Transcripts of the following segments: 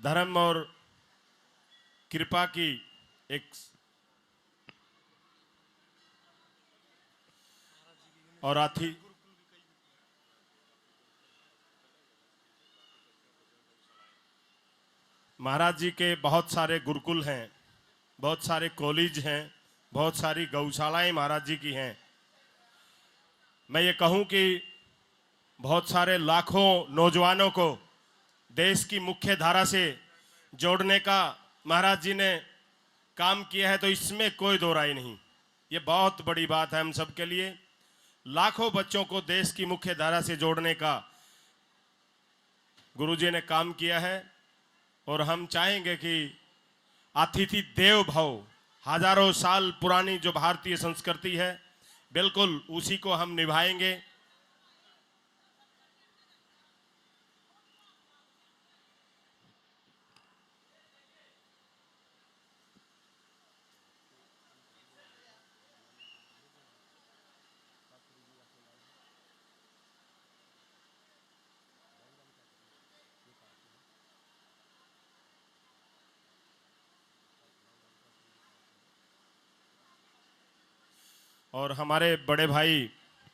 धर्म और कृपा की एक और आथी महाराज जी के बहुत सारे गुरुकुल हैं, बहुत सारे कॉलेज हैं, बहुत सारी गौशालाएं महाराज जी की हैं। मैं ये कहूं कि बहुत सारे लाखों नौजवानों को देश की मुख्य धारा से जोड़ने का महाराज जी ने काम किया है, तो इसमें कोई दो राय नहीं। ये बहुत बड़ी बात है हम सबके लिए। लाखों बच्चों को देश की मुख्य धारा से जोड़ने का गुरुजी ने काम किया है और हम चाहेंगे कि अतिथि देव भव, हजारों साल पुरानी जो भारतीय संस्कृति है, बिल्कुल उसी को हम निभाएंगे। और हमारे बड़े भाई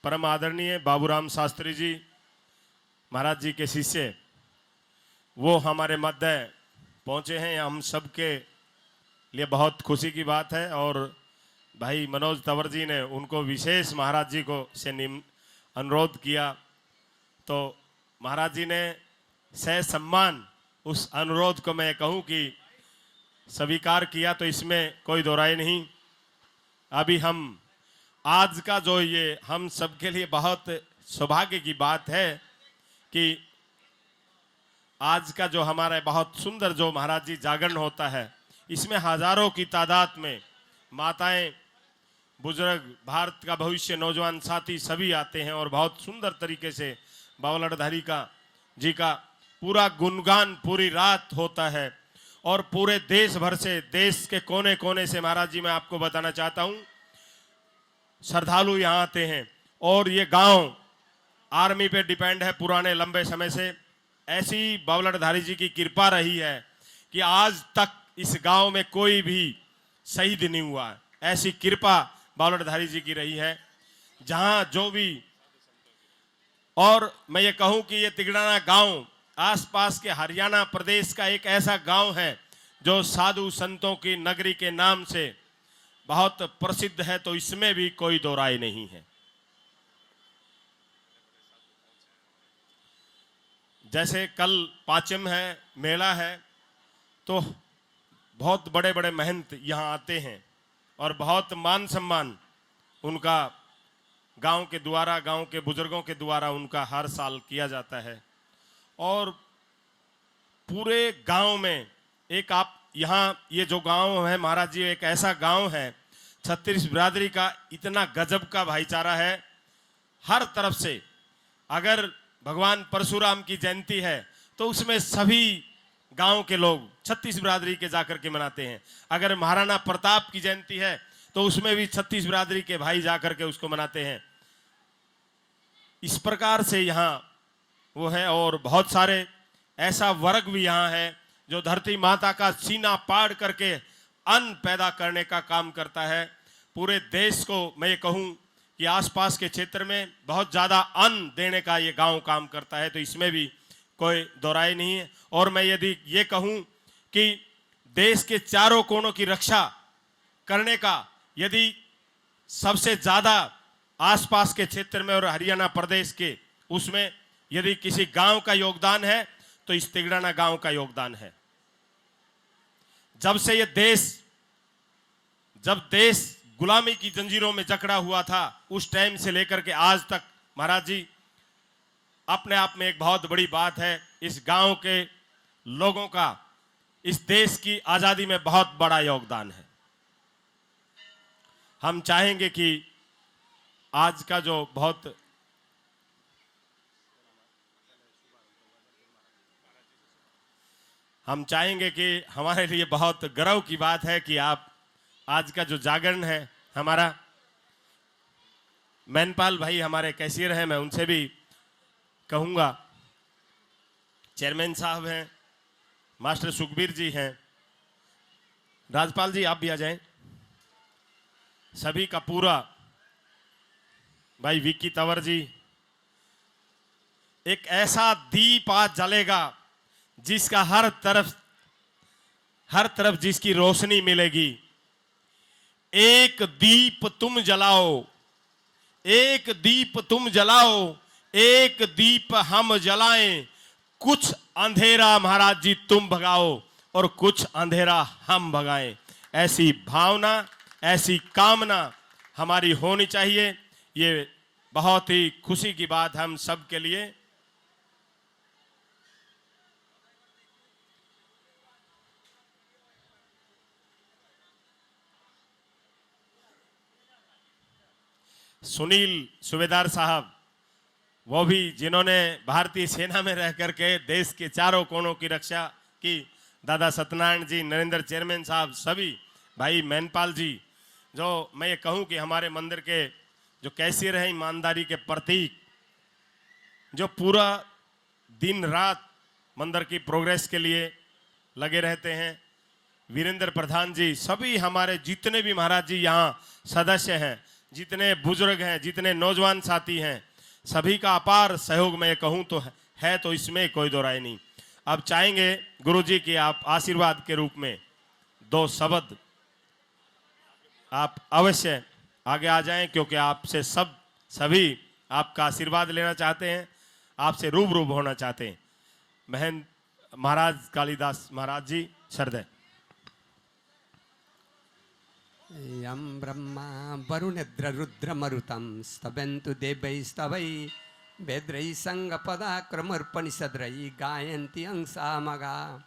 परम आदरणीय बाबूराम शास्त्री जी महाराज जी के शिष्य, वो हमारे मध्य पहुंचे हैं। हम सबके लिए बहुत खुशी की बात है। और भाई मनोज तंवर जी ने उनको विशेष महाराज जी को से अनुरोध किया, तो महाराज जी ने सह सम्मान उस अनुरोध को मैं कहूं कि स्वीकार किया, तो इसमें कोई दो राय नहीं। अभी हम आज का जो ये हम सबके लिए बहुत सौभाग्य की बात है कि आज का जो हमारा बहुत सुंदर जो महाराज जी जागरण होता है, इसमें हजारों की तादाद में माताएं, बुजुर्ग, भारत का भविष्य, नौजवान साथी सभी आते हैं और बहुत सुंदर तरीके से बाबा लड़धारी का जी का पूरा गुणगान पूरी रात होता है। और पूरे देश भर से, देश के कोने कोने से महाराज जी मैं आपको बताना चाहता हूं, श्रद्धालु यहाँ आते हैं। और ये गांव आर्मी पे डिपेंड है पुराने लंबे समय से। ऐसी बाबा लड़धारी जी की कृपा रही है कि आज तक इस गांव में कोई भी शहीद नहीं हुआ। ऐसी कृपा बाबा लड़धारी जी की रही है जहां जो भी। और मैं ये कहूं कि ये तिगड़ाना गांव आसपास के हरियाणा प्रदेश का एक ऐसा गांव है जो साधु संतों की नगरी के नाम से बहुत प्रसिद्ध है, तो इसमें भी कोई दो राय नहीं है। जैसे कल पाचम है, मेला है, तो बहुत बड़े बड़े महंत यहाँ आते हैं और बहुत मान सम्मान उनका गांव के द्वारा, गांव के बुजुर्गों के द्वारा उनका हर साल किया जाता है। और पूरे गांव में एक आप यहाँ ये जो गांव है महाराज जी, एक ऐसा गांव है, छत्तीस बिरादरी का इतना गजब का भाईचारा है हर तरफ से। अगर भगवान परशुराम की जयंती है तो उसमें सभी गांव के लोग छत्तीस बिरादरी के जाकर के मनाते हैं। अगर महाराणा प्रताप की जयंती है तो उसमें भी छत्तीस बिरादरी के भाई जाकर के उसको मनाते हैं। इस प्रकार से यहाँ वो है। और बहुत सारे ऐसा वर्ग भी यहाँ है जो धरती माता का सीना पाड़ करके अन्न पैदा करने का काम करता है। पूरे देश को मैं ये कहूँ कि आसपास के क्षेत्र में बहुत ज़्यादा अन्न देने का ये गांव काम करता है, तो इसमें भी कोई दोहराई नहीं है। और मैं यदि ये कहूँ कि देश के चारों कोनों की रक्षा करने का यदि सबसे ज़्यादा आसपास के क्षेत्र में और हरियाणा प्रदेश के उसमें यदि किसी गांव का योगदान है तो इस तिगड़ाना गांव का योगदान है। जब से ये जब देश गुलामी की जंजीरों में जकड़ा हुआ था, उस टाइम से लेकर के आज तक महाराज जी अपने आप में एक बहुत बड़ी बात है। इस गांव के लोगों का इस देश की आजादी में बहुत बड़ा योगदान है। हम चाहेंगे कि आज का जो बहुत हम चाहेंगे कि हमारे लिए बहुत गर्व की बात है कि आप आज का जो जागरण है हमारा, मैनपाल भाई हमारे कैशियर हैं, मैं उनसे भी कहूँगा, चेयरमैन साहब हैं, मास्टर सुखबीर जी हैं, राजपाल जी आप भी आ जाएं, सभी का पूरा, भाई विक्की तंवर जी, एक ऐसा दीप आज जलेगा जिसका हर तरफ जिसकी रोशनी मिलेगी। एक दीप तुम जलाओ, एक दीप तुम जलाओ, एक दीप हम जलाएं, कुछ अंधेरा महाराज जी तुम भगाओ और कुछ अंधेरा हम भगाएं। ऐसी भावना, ऐसी कामना हमारी होनी चाहिए। ये बहुत ही खुशी की बात हम सब के लिए। सुनील सूबेदार साहब, वो भी जिन्होंने भारतीय सेना में रह करके देश के चारों कोनों की रक्षा की, दादा सत्यनारायण जी, नरेंद्र चेयरमैन साहब, सभी भाई मैनपाल जी, जो मैं ये कहूं कि हमारे मंदिर के जो कैशियर हैं, ईमानदारी के प्रतीक, जो पूरा दिन रात मंदिर की प्रोग्रेस के लिए लगे रहते हैं, वीरेंद्र प्रधान जी, सभी हमारे जितने भी महाराज जी यहाँ सदस्य हैं, जितने बुजुर्ग हैं, जितने नौजवान साथी हैं, सभी का अपार सहयोग मैं कहूँ तो है, तो इसमें कोई दो राय नहीं। अब चाहेंगे गुरुजी की आप आशीर्वाद के रूप में दो शब्द आप अवश्य आगे आ जाएं, क्योंकि आपसे सभी आपका आशीर्वाद लेना चाहते हैं, आपसे रूबरू होना चाहते हैं। महंत महाराज कालिदास महाराज जी, शरदय। यं ब्रह्मा वरुणेन्द्र रुद्रमरुतं स्तवन्तु देवैस्तवै वेद्रैः सङ्गपदाक्रमर्पणिषद्रैः गायन्ति अंसामगा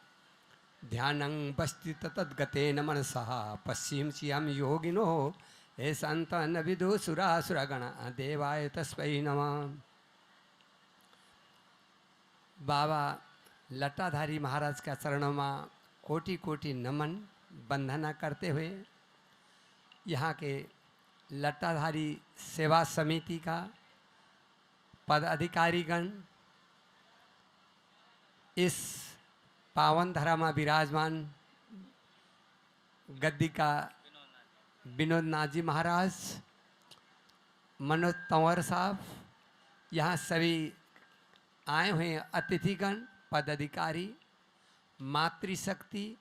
ध्यानं वस्ति तद्गतेन मनसः पश्यन्ति यं योगिनो ये शान्तन विदुसुरासुरगणा देवाय तस्मै नमः। बाबा लट्टाधारी महाराज का चरणों में कोटि कोटि नमन वंदना करते हुए यहाँ के लट्टाधारी सेवा समिति का पदाधिकारीगण, इस पावन धरा में विराजमान गद्दी का विनोद नाथ जी महाराज, मनोज तंवर साहब, यहाँ सभी आए हुए अतिथिगण, पदाधिकारी, मातृशक्ति,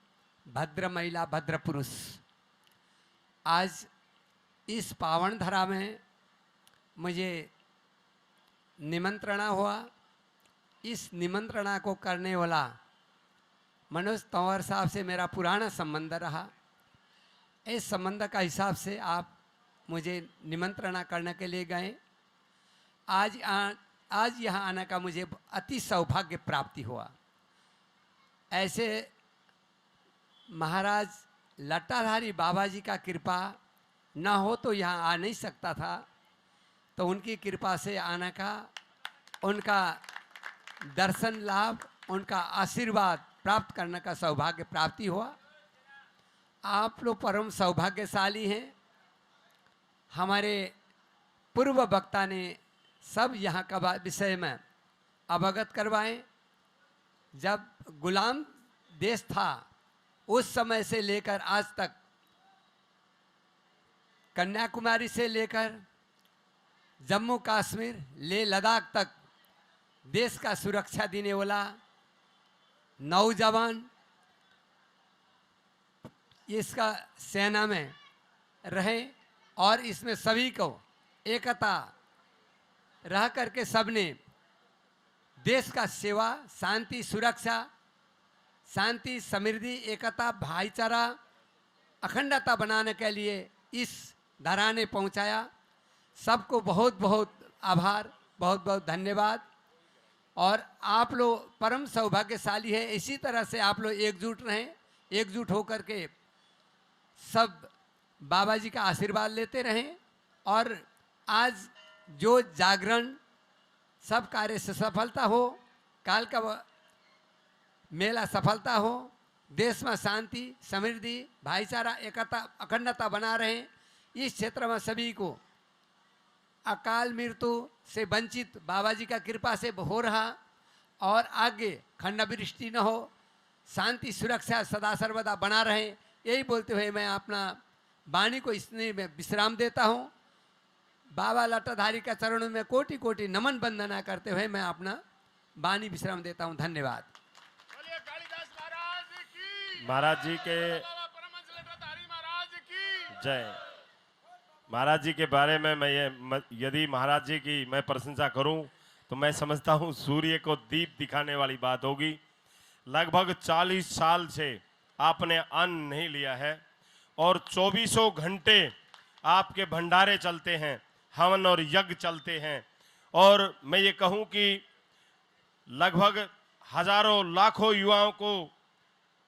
भद्र महिला, भद्र पुरुष, आज इस पावन धरा में मुझे निमंत्रणा हुआ। इस निमंत्रणा को करने वाला मनोज तंवर साहब से मेरा पुराना संबंध रहा। इस संबंध का हिसाब से आप मुझे निमंत्रणा करने के लिए गए। आज यहाँ आने का मुझे अति सौभाग्य प्राप्ति हुआ। ऐसे महाराज लट्टाधारी बाबा जी का कृपा न हो तो यहाँ आ नहीं सकता था, तो उनकी कृपा से आने का, उनका दर्शन लाभ, उनका आशीर्वाद प्राप्त करने का सौभाग्य प्राप्ति हुआ। आप लोग परम सौभाग्यशाली हैं। हमारे पूर्व वक्ता ने सब यहाँ का विषय में अवगत करवाएं। जब गुलाम देश था उस समय से लेकर आज तक, कन्याकुमारी से लेकर जम्मू कश्मीर ले लद्दाख तक देश का सुरक्षा देने वाला नौजवान इसका सेना में रहे और इसमें सभी को एकता रह करके सबने देश का सेवा, शांति, सुरक्षा, शांति, समृद्धि, एकता, भाईचारा, अखंडता बनाने के लिए इस धरा ने पहुंचाया। सबको बहुत बहुत आभार, बहुत बहुत धन्यवाद। और आप लोग परम सौभाग्यशाली है। इसी तरह से आप लोग एकजुट रहें, एकजुट होकर के सब बाबा जी का आशीर्वाद लेते रहें। और आज जो जागरण, सब कार्य से सफलता हो, काल का मेला सफलता हो, देश में शांति, समृद्धि, भाईचारा, एकता, अखंडता बना रहे। इस क्षेत्र में सभी को अकाल मृत्यु से वंचित बाबा जी का कृपा से हो रहा, और आगे खंड वृष्टि न हो, शांति सुरक्षा सदा सर्वदा बना रहे, यही बोलते हुए मैं अपना वाणी को इसने में विश्राम देता हूँ। बाबा लटाधारी का चरणों में कोटि कोटि नमन वंदना करते हुए मैं अपना वाणी विश्राम देता हूँ। धन्यवाद। बोलिए कालिदास महाराज की, महाराज जी के बाबा परमहंस लटाधारी महाराज की जय। महाराज जी के बारे में यदि महाराज जी की मैं प्रशंसा करूं तो मैं समझता हूं सूर्य को दीप दिखाने वाली बात होगी। लगभग 40 साल से आपने अन्न नहीं लिया है और 24 घंटे आपके भंडारे चलते हैं, हवन और यज्ञ चलते हैं। और मैं ये कहूं कि लगभग हजारों लाखों युवाओं को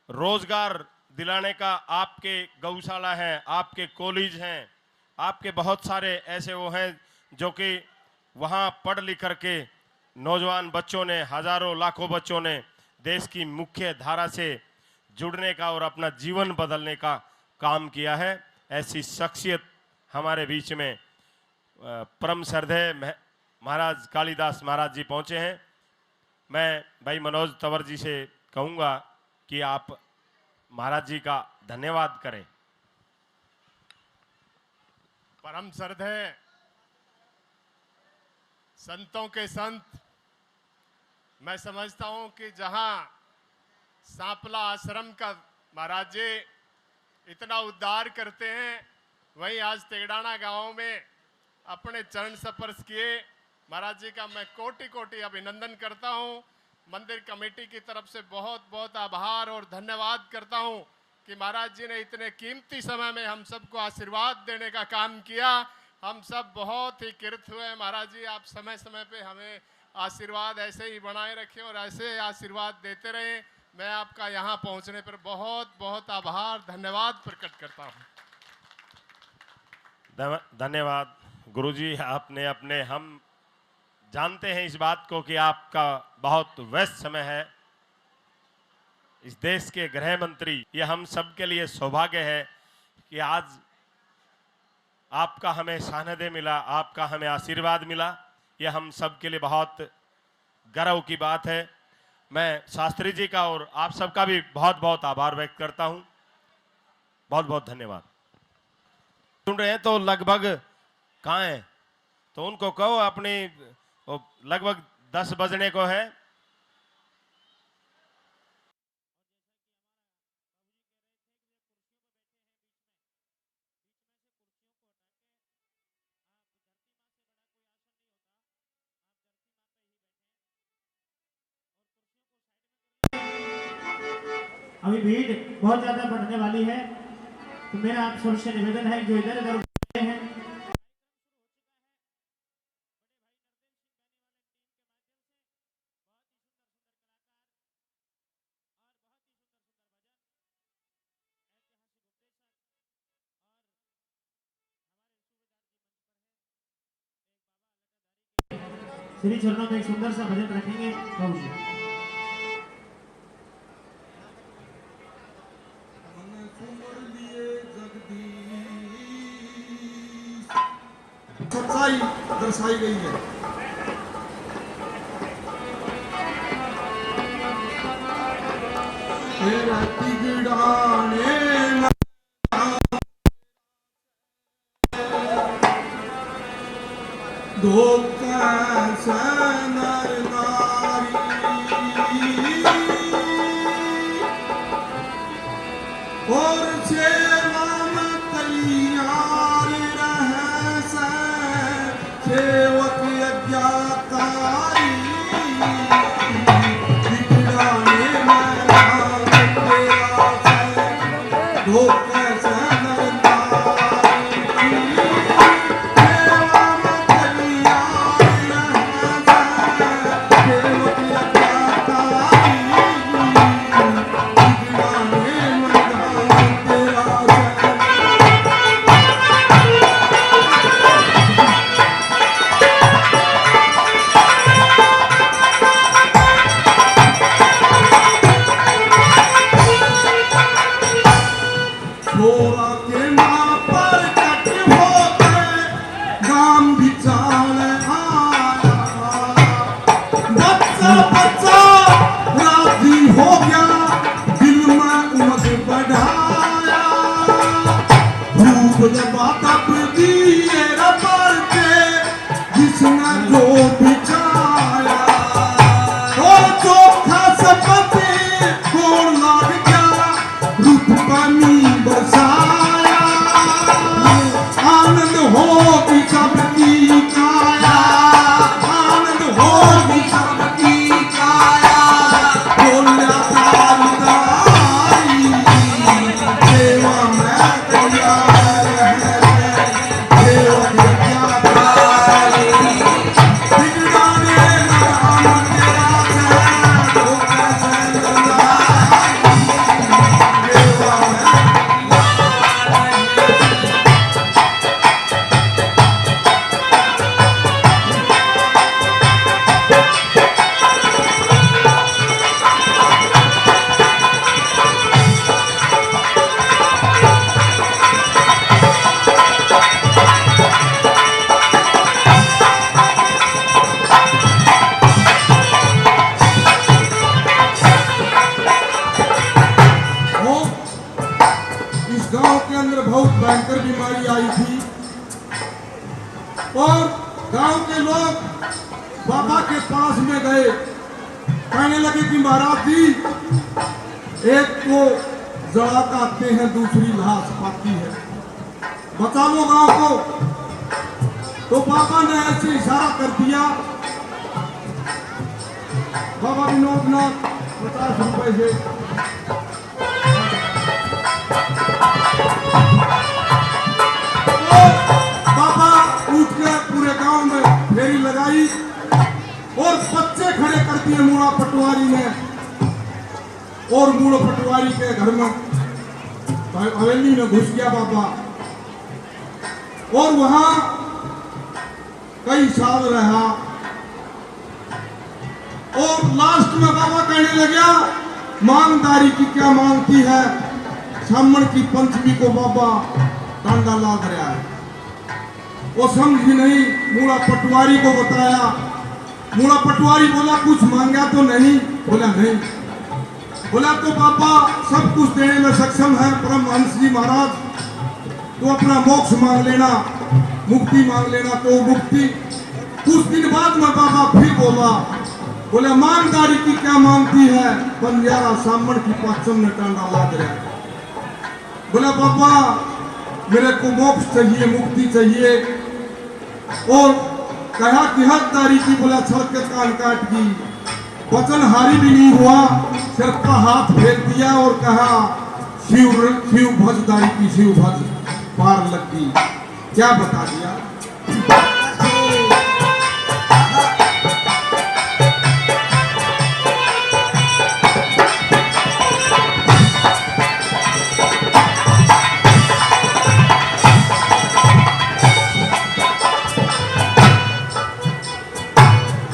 रोजगार दिलाने का आपके गौशाला है, आपके कॉलेज हैं, आपके बहुत सारे ऐसे वो हैं जो कि वहाँ पढ़ लिख करके नौजवान बच्चों ने, हजारों लाखों बच्चों ने देश की मुख्य धारा से जुड़ने का और अपना जीवन बदलने का काम किया है। ऐसी शख्सियत हमारे बीच में परम श्रद्धेय महाराज कालिदास महाराज जी पहुँचे हैं। मैं भाई मनोज तंवर जी से कहूँगा कि आप महाराज जी का धन्यवाद करें। परम श्रद्धेय संतों के संत, मैं समझता हूं कि जहां सांपला आश्रम का महाराज जी इतना उद्धार करते हैं, वहीं आज तेगड़ाना गांव में अपने चरण स्पर्श किए। महाराज जी का मैं कोटि कोटि अभिनंदन करता हूं। मंदिर कमेटी की तरफ से बहुत बहुत आभार और धन्यवाद करता हूं कि महाराज जी ने इतने कीमती समय में हम सबको आशीर्वाद देने का काम किया। हम सब बहुत ही कृत हुए। महाराज जी आप समय समय पे हमें आशीर्वाद ऐसे ही बनाए रखें और ऐसे आशीर्वाद देते रहें। मैं आपका यहाँ पहुँचने पर बहुत बहुत आभार धन्यवाद प्रकट करता हूँ। धन्यवाद गुरुजी। आपने अपने, हम जानते हैं इस बात को कि आपका बहुत व्यस्त समय है। इस देश के गृह मंत्री, ये हम सब के लिए सौभाग्य है कि आज आपका हमें सानिध्य मिला, आपका हमें आशीर्वाद मिला। ये हम सब के लिए बहुत गर्व की बात है। मैं शास्त्री जी का और आप सबका भी बहुत बहुत आभार व्यक्त करता हूं। बहुत बहुत धन्यवाद। सुन रहे हैं तो लगभग कहाँ हैं, तो उनको कहो अपनी, लगभग 10 बजने को है। अभी भीड़ बहुत ज्यादा बढ़ने वाली है, तो मेरा आप सबसे निवेदन है जो इधर उधर हैं श्री चरणों में एक सुंदर सा भजन रखेंगे। प्रभु जी सच्चाई दर्शाई गई है। तेरा तिगड़ाने धोखा से नर नारी और सेवा में तैयार रहे से सेवक यज्ञकारी बिगड़ाने में तेरा से भयंकर बीमारी आई थी और गांव के लोग बाबा के पास में गए, कहने लगे कि महाराज जी एक को जड़ा काटते हैं दूसरी लाश पाती है, बचा लो गांव को। तो बाबा ने ऐसे इशारा कर दिया, बाबा विनोदनाथ 50 रुपए से तो बाबा उठ के पूरे गांव में फेरी लगाई और बच्चे खड़े कर दिए मूड़ा पटवारी ने। और मूड़ा पटवारी के घर में हवेली में घुस गया बाबा और वहां कई साल रहा और लास्ट में बाबा कहने लगा मांगदारी की क्या मांगती है। सामण की पंचमी को बाबा डांडा लाद रहा है, वो समझी नहीं। मूड़ा पटवारी को बताया, मूड़ा पटवारी बोला कुछ मांगा तो नहीं, बोला नहीं। बोला तो बाबा सब कुछ देने में सक्षम है परमहंस जी महाराज, तो अपना मोक्ष मांग लेना, मुक्ति मांग लेना। तो मुक्ति कुछ दिन बाद में बाबा फिर बोला मांगदारी की क्या मांगती है। बंजारा सामण की पाचम ने डांडा लाद रहा है। बोला बाबा मेरे को मोक्ष चाहिए, मुक्ति चाहिए। और कहा कि हकदारी की, बोला छड़ के कान काट की। वचन हारी भी नहीं हुआ, सिर का हाथ फेर दिया और कहा शिव भजदारी की, शिव भज पार लग गई। क्या बता दिया।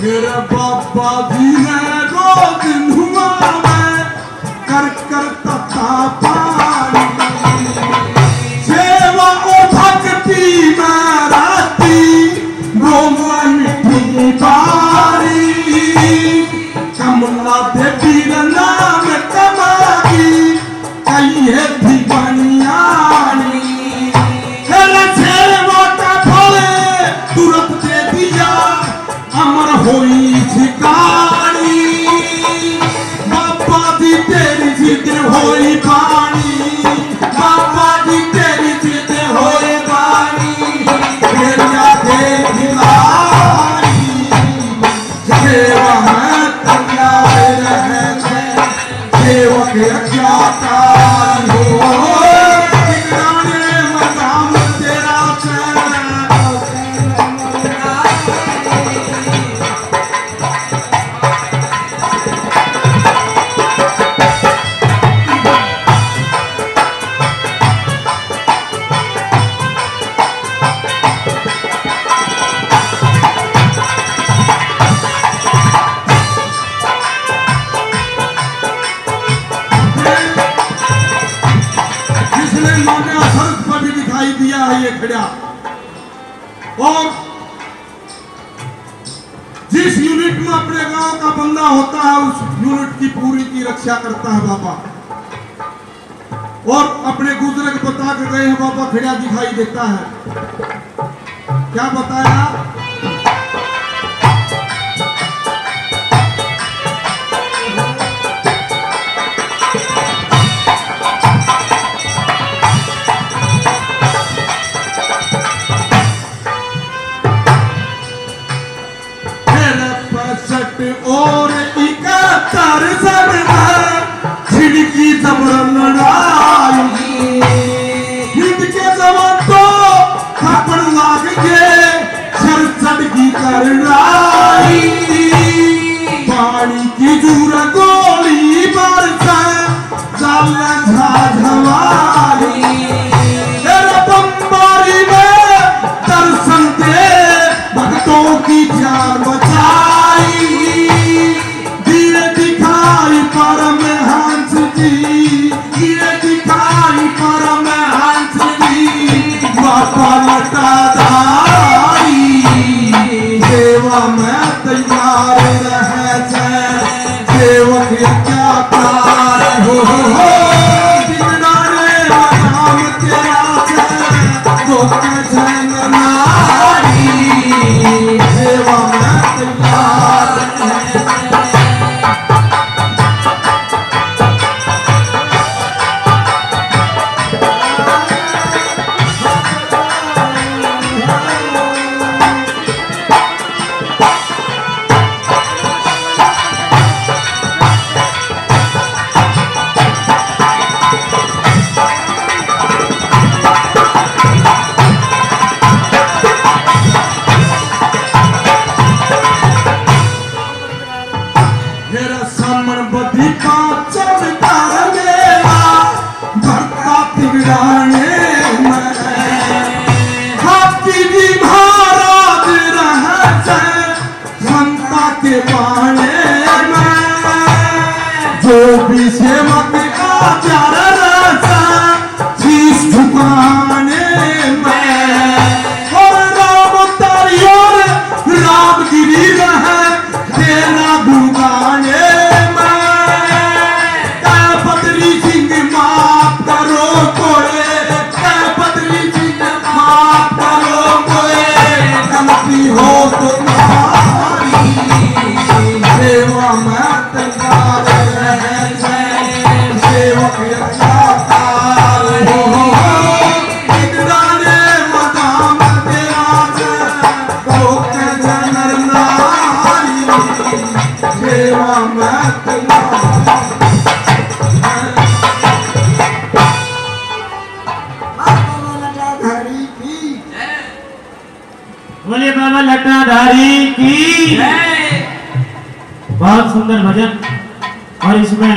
मेरे बाबा जी ने रोज धुआ में कर तथा पानी, सेवा और भक्ति में राती रोमा मिठी बारी। कमला देवी नाम कमाई कई है दीवानियानी, सेवा का फल तुरंत दे दिया अमर होई ठिकानी। बाबा जी तेरी जिद होई पानी, बाबा जी तेरी जिद होई पानी। तेरिया दे दिलाई सेवा में तैयार रहे, सेवक अज्ञाता हो मकाम तेरा खड़ा। और जिस यूनिट में अपने गांव का बंदा होता है उस यूनिट की पूरी की रक्षा करता है बाबा। और अपने गुजरक बता के गए हैं बाबा, खड़ा दिखाई देता है। क्या बताया। और 71 छिड़की जबर लड़ाई, हिंद के जवान तो थप्पड़ लाग गए, सर चढ़गी करनाई। पानी की जूर गोली बरसा चल झाझवाली, बम्बारी में दर्शन दे भक्तों की जान बचाई। दिए दिखाई परमहंस जी, दिए दिखाई परमहंस जी, बाबा लटा दाई। सेवा में तैयार रहे सेवक क्या कार हो, नाम तेरा बिराने में हाथी जी महाराज रहते संता के बाणे में जो भी सेवक आचार रहता शीश झुकाने में और राम तारियों रामगिरी रहे तेरा दुकाने में बदरी सिंह माफ करो कोई बदरी सिंह माफ करो कोई गलती हो तो तुम्हारी सेवा में तैयार है सेवक अत्याचार हो इतराने मदाम तेरा भोग जनर नारी सेवा में तैयार बोले बाबा लटाधारी की बहुत सुंदर भजन और इसमें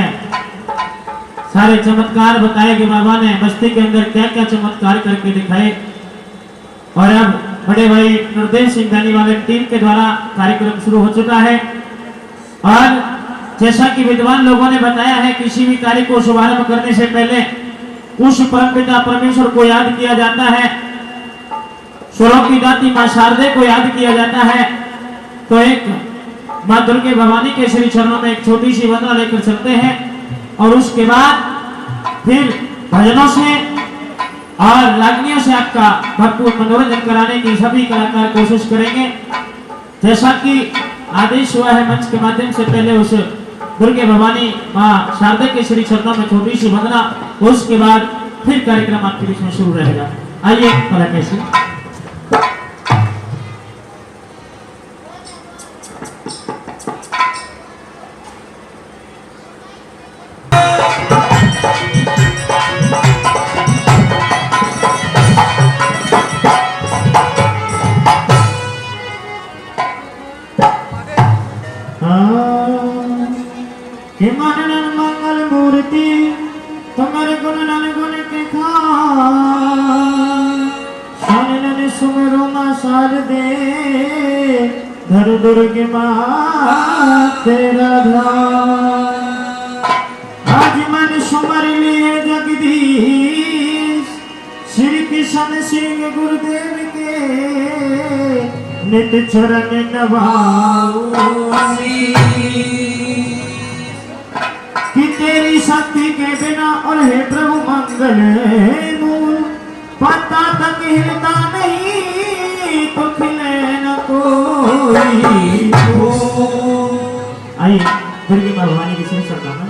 सारे चमत्कार बताए कि बाबा ने बस्ती के अंदर क्या क्या चमत्कार करके दिखाए। और अब बड़े भाई नरदेव सिंह गानी वाले टीम के द्वारा कार्यक्रम शुरू हो चुका है। और जैसा कि विद्वान लोगों ने बताया है, किसी भी कार्य को शुभारंभ करने से पहले उस परमपिता परमेश्वर को याद किया जाता है, स्वरों की दाती मां शारदे को याद किया जाता है। तो एक मां दुर्गे भवानी के श्री चरणों में एक छोटी सी वंदना लेकर चलते हैं और उसके बाद फिर भजनों से और रागनियों से आपका भरपूर मनोरंजन कराने की सभी कलाकार कोशिश करेंगे। जैसा कि आदेश हुआ है मंच के माध्यम से, पहले उस दुर्गे भवानी मां शारदे के श्री चरणों में छोटी सी वंदना, उसके बाद फिर कार्यक्रम आपके बीच में शुरू रहेगा। आइए कला कैसी मंगल मूर्ति तुम्हारे गुण के खान सुमरो मां शारदे धर दुर्गे मां तेरा आज मन सुमर लिए जगदीश श्री कृष्ण सिंह गुरुदेव के नित चरण नभाओ कि तेरी शक्ति के बिना और हे प्रभु मंगल मूल पता तक हिलता नहीं तो खिले न कोई। आइए दुर्गी मां भवानी की श्री सरकार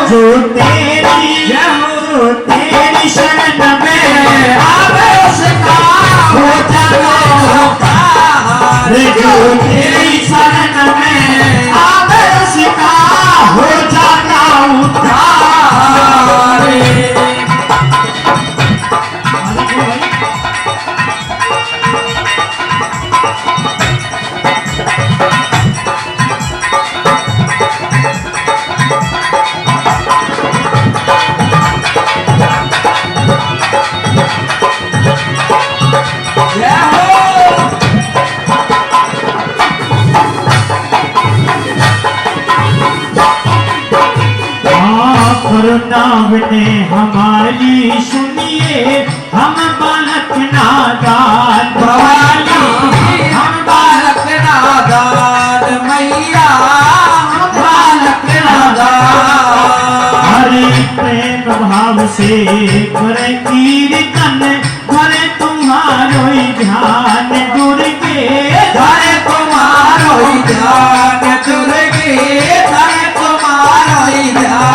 जो तेरी शरण में आवे उसका हो जाना उद्धार। जो तेरी शरण में आवे उसका हो जाना उद्धार। नाम ने हमारी सुनिए, हम बालक नादान भवानी, हम बालक नादान मैया, हम बालक नादान। प्रेम भाव से करे कीर्तन धरे तुम्हारो ही ध्यान दुर्गे धरे तुम्हारो ही ध्यान दुर्गे धरे तुम्हारो ही ध्यान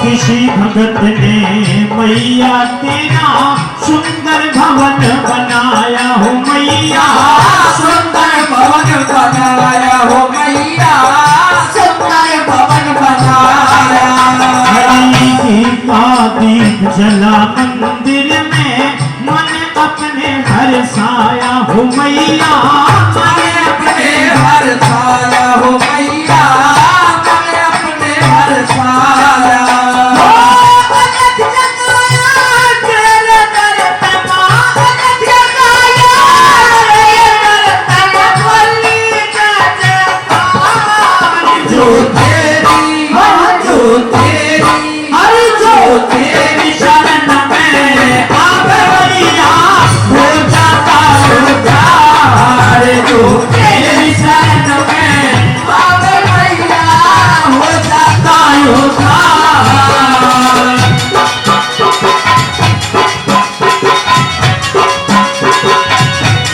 किसी भगत ने मैया तेरा सुंदर भवन बनाया हो मैया सुंदर भवन बनाया हो मैया सुंदर भवन बनाया हरि जी का दीप जला मंदिर में मन अपने हर्षाया हो मैया मन अपने हर्षाया हो मैया मन अपने हर्षाया तेरी शरण में आवे मैया हो जाता उद्धार जो तेरी शरण में आवे मैया हो जाता उद्धार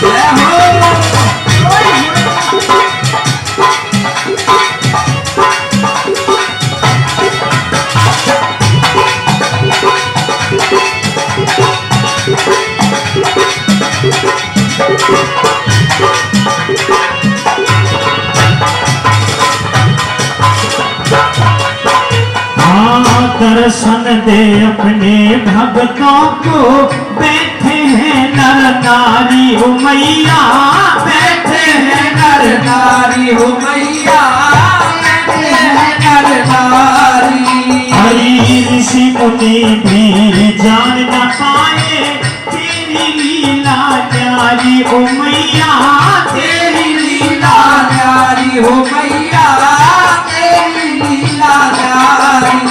जय हो दर्शन दे अपने भक्तों को बैठे हैं नर नारी हो मैया बैठे हैं नर नारी हो मैया बैठे हैं नर नारी हरि ऋषि मुनि भी जान न पाए तेरी लीला न्यारी हो मैया तेरी लीला न्यारी हो मैया तेरी लीला न्यारी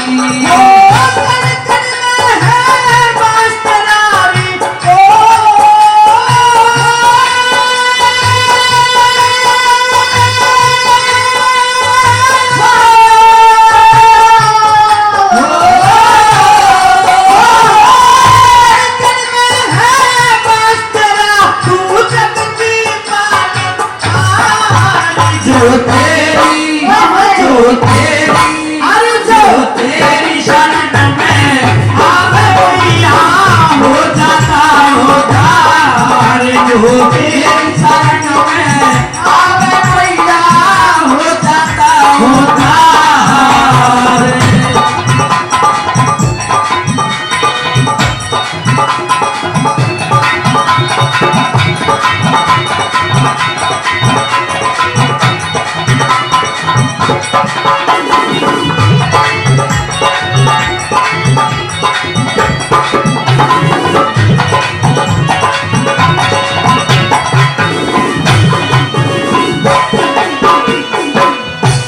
तेरी शरण में आवे मैया हो जाता उद्धार जो तेरी शरण में आवे मैया हो जाता उद्धार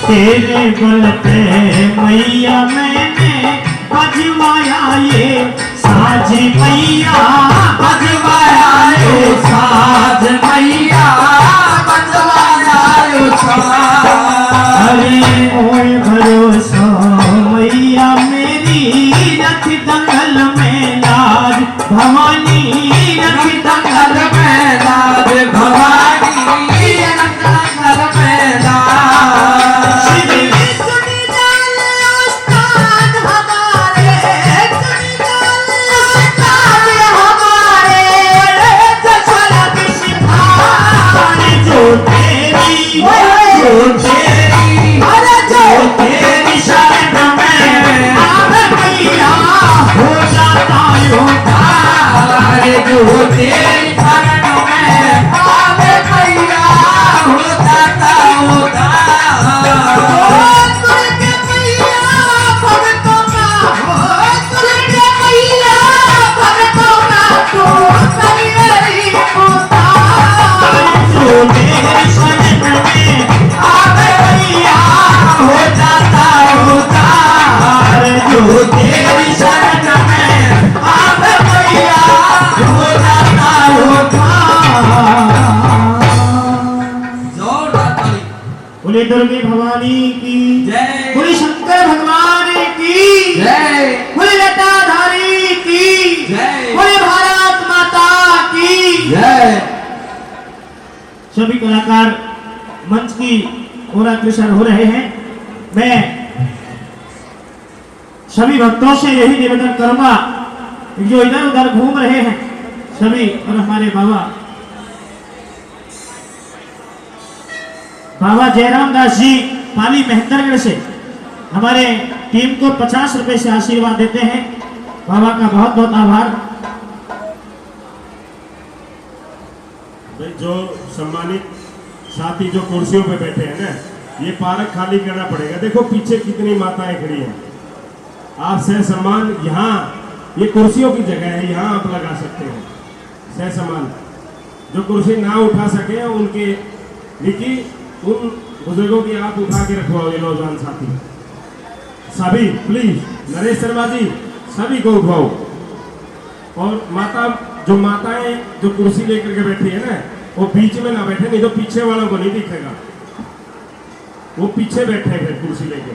तेरे बल पे मैया मैंने बजवाया ये साज मैया बजवाया यो साज मैया बजवाया यो साज अरे मोय भरोसा मैया मेरी रख दंगल में लाज भवानी रख दंगल में लाज भवानी रख दंगल में बोले दुर्गे भवानी की जय बोले शंकर भगवान की जय बोले लताधारी की जय बोले भारत माता की जय। सभी कलाकार मंच की ओर अग्रसर हो रहे हैं। मैं सभी भक्तों से यही निवेदन करूंगा जो इधर उधर घूम रहे हैं सभी, और हमारे बाबा जयराम दास जी पाली मेहंदरगढ़ से हमारे टीम को 50 रुपए से आशीर्वाद देते हैं। बाबा का बहुत बहुत आभार। भाई जो सम्मानित साथी जो कुर्सियों पे बैठे हैं ना, ये पार्क खाली करना पड़ेगा। देखो पीछे कितनी माताएं खड़ी हैं। आप सह सम्मान यहाँ, ये कुर्सियों की जगह है, यहाँ आप लगा सकते हैं सह सम्मान। जो कुर्सी ना उठा सके उनके लिखी उन बुजुर्गों की आप उठा के रखवाओ। ये नौजवान साथी सभी प्लीज, नरेश शर्मा जी सभी को उठाओ। और माता जो माताएं जो कुर्सी लेकर के बैठी है ना, वो बीच में ना बैठे, नहीं तो पीछे वालों को नहीं दिखेगा। वो पीछे बैठे हैं कुर्सी लेके।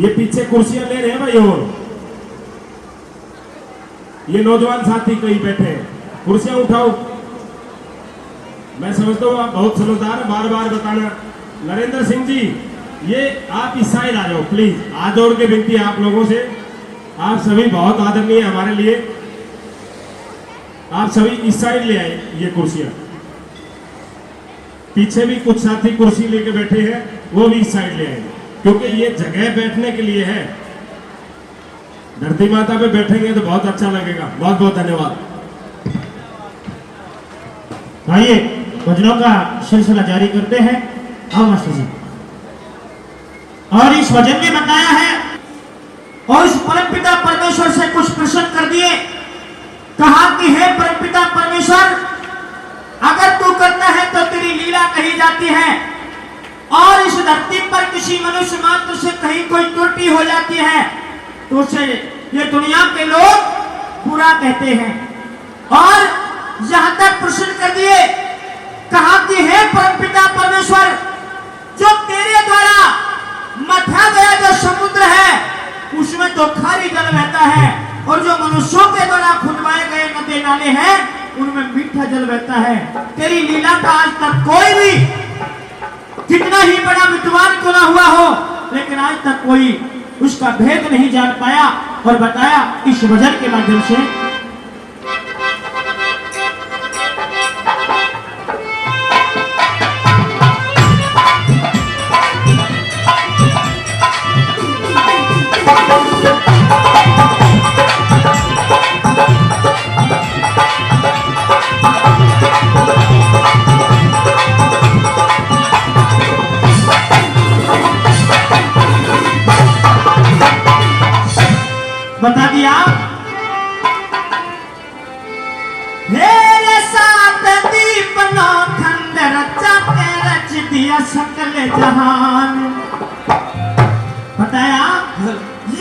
ये पीछे कुर्सियां ले रहे हैं भाई, और ये नौजवान साथी कहीं बैठे हैं, कुर्सियां उठाओ। मैं समझता हूँ आप बहुत समझदार, बार बार बताना। नरेंद्र सिंह जी ये आप इस साइड आ जाओ प्लीज, हाथ जोड़ के विनती है आप लोगों से। आप सभी बहुत आदरणीय है हमारे लिए, आप सभी इस साइड ले आए। ये कुर्सियां पीछे भी कुछ साथी कुर्सी लेके बैठे हैं, वो भी इस साइड ले आए, क्योंकि ये जगह बैठने के लिए है। धरती माता पे बैठेंगे तो बहुत अच्छा लगेगा। बहुत बहुत धन्यवाद। आइए भजनों का सिलसिला जारी करते हैं। आओ मास्टर जी। और इस भजन में बताया है, और इस परमपिता परमेश्वर से कुछ प्रश्न कर दिए। कहा कि हे परमपिता परमेश्वर, अगर तू करता है तो तेरी लीला कही जाती है, और इस धरती पर किसी मनुष्य मात्र से कहीं कोई त्रुटि हो जाती है तो उसे ये दुनिया के लोग बुरा कहते हैं। और यहां तक प्रश्न कर दिए, कहा कि हे परमपिता परमेश्वर, जो तेरे द्वारा मथा गया जो समुद्र है उसमें तो खारी जल बहता है, और जो मनुष्यों के द्वारा खुदवाए गए नदी नाले हैं उनमें मीठा जल बहता है। तेरी लीला का आज तक कोई भी कितना ही बड़ा विद्वान क्यों ना हुआ हो, लेकिन आज तक कोई उसका भेद नहीं जान पाया। और बताया इस भजन के माध्यम से। बता दिया मेरे साथ दीप नो खंड रचा के रच दिया सकल जहान। बताया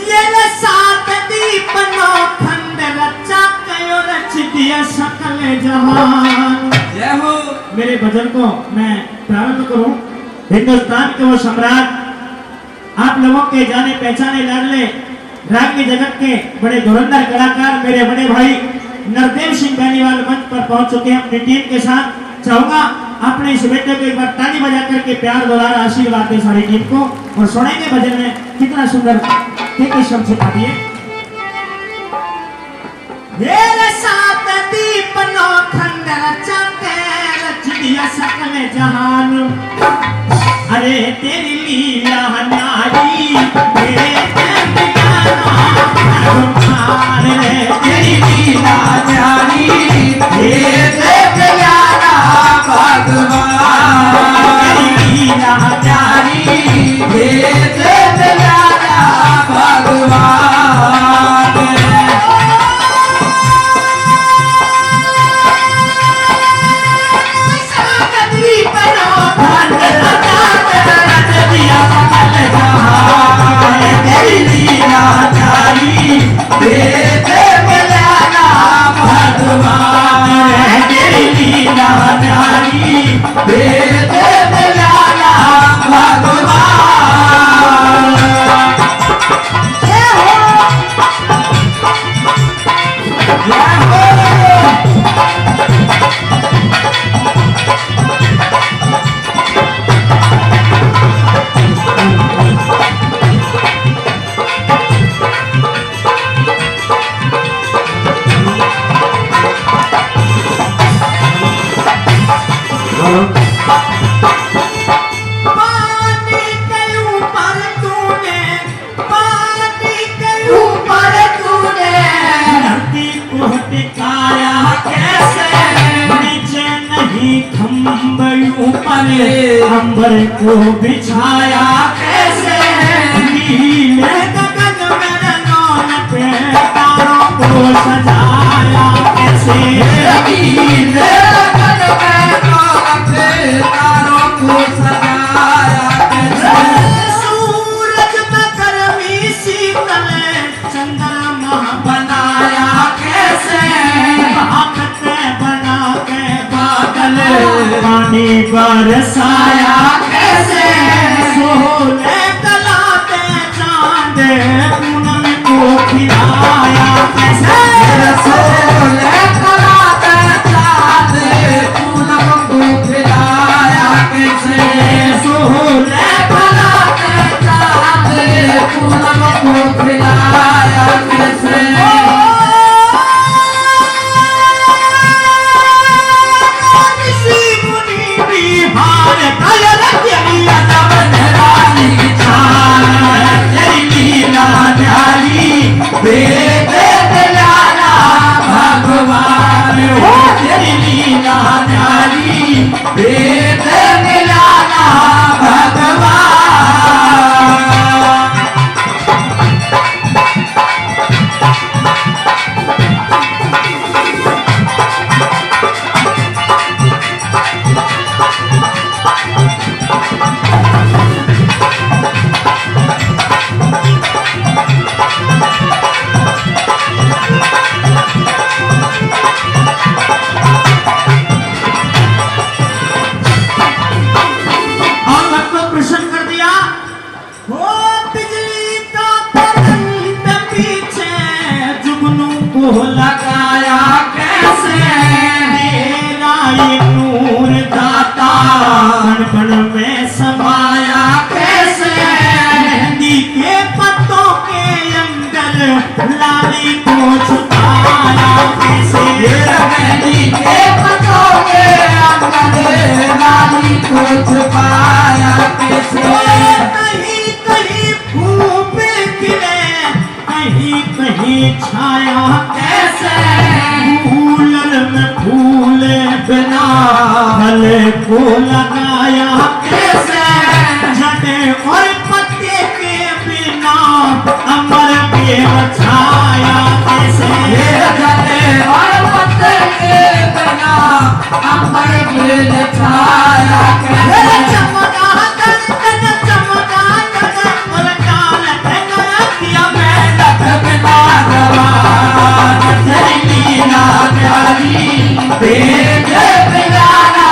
ये साथ दीप नो खंड रचा के रच दिया सकल जहान। जय हो। मेरे भजन को मैं प्रारंभ करूं। हिंदुस्तान के वो सम्राट, आप लोगों के जाने पहचाने लाडले रागनी जगत के बड़े धुरंधर कलाकार मेरे बड़े भाई नरदेव सिंह बेनीवाल मंच पर पहुंच चुके हैं अपनी टीम के साथ। चाहूंगा अपने इस बेटे को एक बार ताली बजा करके प्यार दुलार आशीर्वाद दे सारी टीम को, और सुनेंगे भजन में कितना सुंदर के शब्द सिखा दिए। मेरे साथ दीप नो खंड रचा के रच दिया सकल जहान। अरे तेरी लीला न्यारी तेरी लीला न्यारी प्यारा भगवान। तेरी लीला न्यारी प्यारा भगवान। तेरी लीला न्यारी लीला न्यारी वेद निराला भगवान। जय हो जय हो। पानी के ऊपर तूने धरती को टिकाया कैसे, नीचे नहीं खम्भे ऊपर अंबर को बिछाया कैसे, नीले गगन में रंगों पे तारों को सजाया कैसे, नीले गगन में रंगों पे तारों को सजाया कैसे, सूरज में गर्मी शीतल चंद्रमा बनाया कैसे, भागते बना के बादल पानी बरसाया कैसे, सोले कलाते चांद पूनम को खिलाया कैसे, सोले कलाते चांद पूनम को खिलाया कैसे, सोले कलाते चांद पूनम को खिलाया कैसे। ऋषि मुनि बिहार कयल तेरी अदब निराली छाया, तेरी लीला न्यारी वेद निराला भगवान हो, तेरी लीला न्यारी वेद निराला भगवान। और सबको प्रश्न कर दिया हो, बिजली का करंट पीछे जुगनू को लगाया कैसे, मेरा ये नूर दाता कण में समाया कैसे, मेहंदी के पत्तों के अंदर लाली को छुपाया कैसे, मेहंदी के पत्तों के अंदर लाली को छुपाया कैसे, कहीं कहीं धूप खिले कहीं कहीं छाया कैसे, फूलन में फूल बिना गले को लगाया कैसे, जड़े और पत्ते के बिना अमर पे छाया कैसे, जड़े और पत्ते के बिना अमर पे छाया कैसे, चमका तन चमका तन और डाल गया किया मेहनत बिना गवान, तेरी लीला न्यारी वेद निराला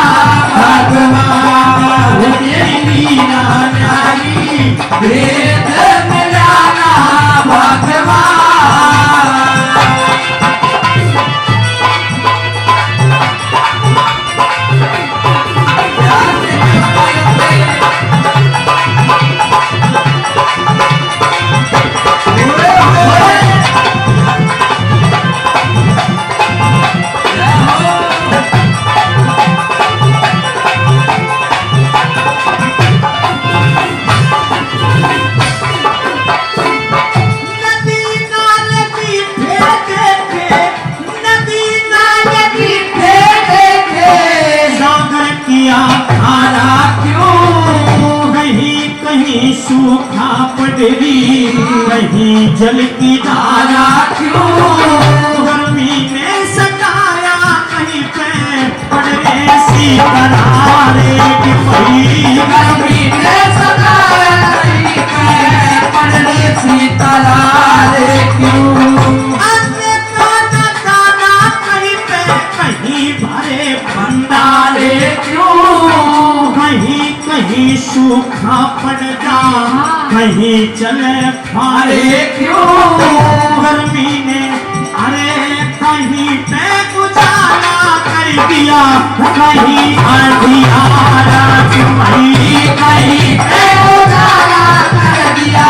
भगवान, तेरी लीला न्यारी वेद निराला भगवान। सूखा पटरी कहीं जल की धारा क्यों, गर्मी ने सताया कहीं पे पड़े सी करारे की पई, गर्मी ने सताया कहीं पे पड़े सी करारे क्यों, अन्य दाना दाना कहीं पे कहीं भरे बंदा कहीं चले फारे क्यों गर्मी ने अरे कहीं पे उजाला कर दिया कहीं अंधियारा क्यों भाई कहीं पे उजाला कर दिया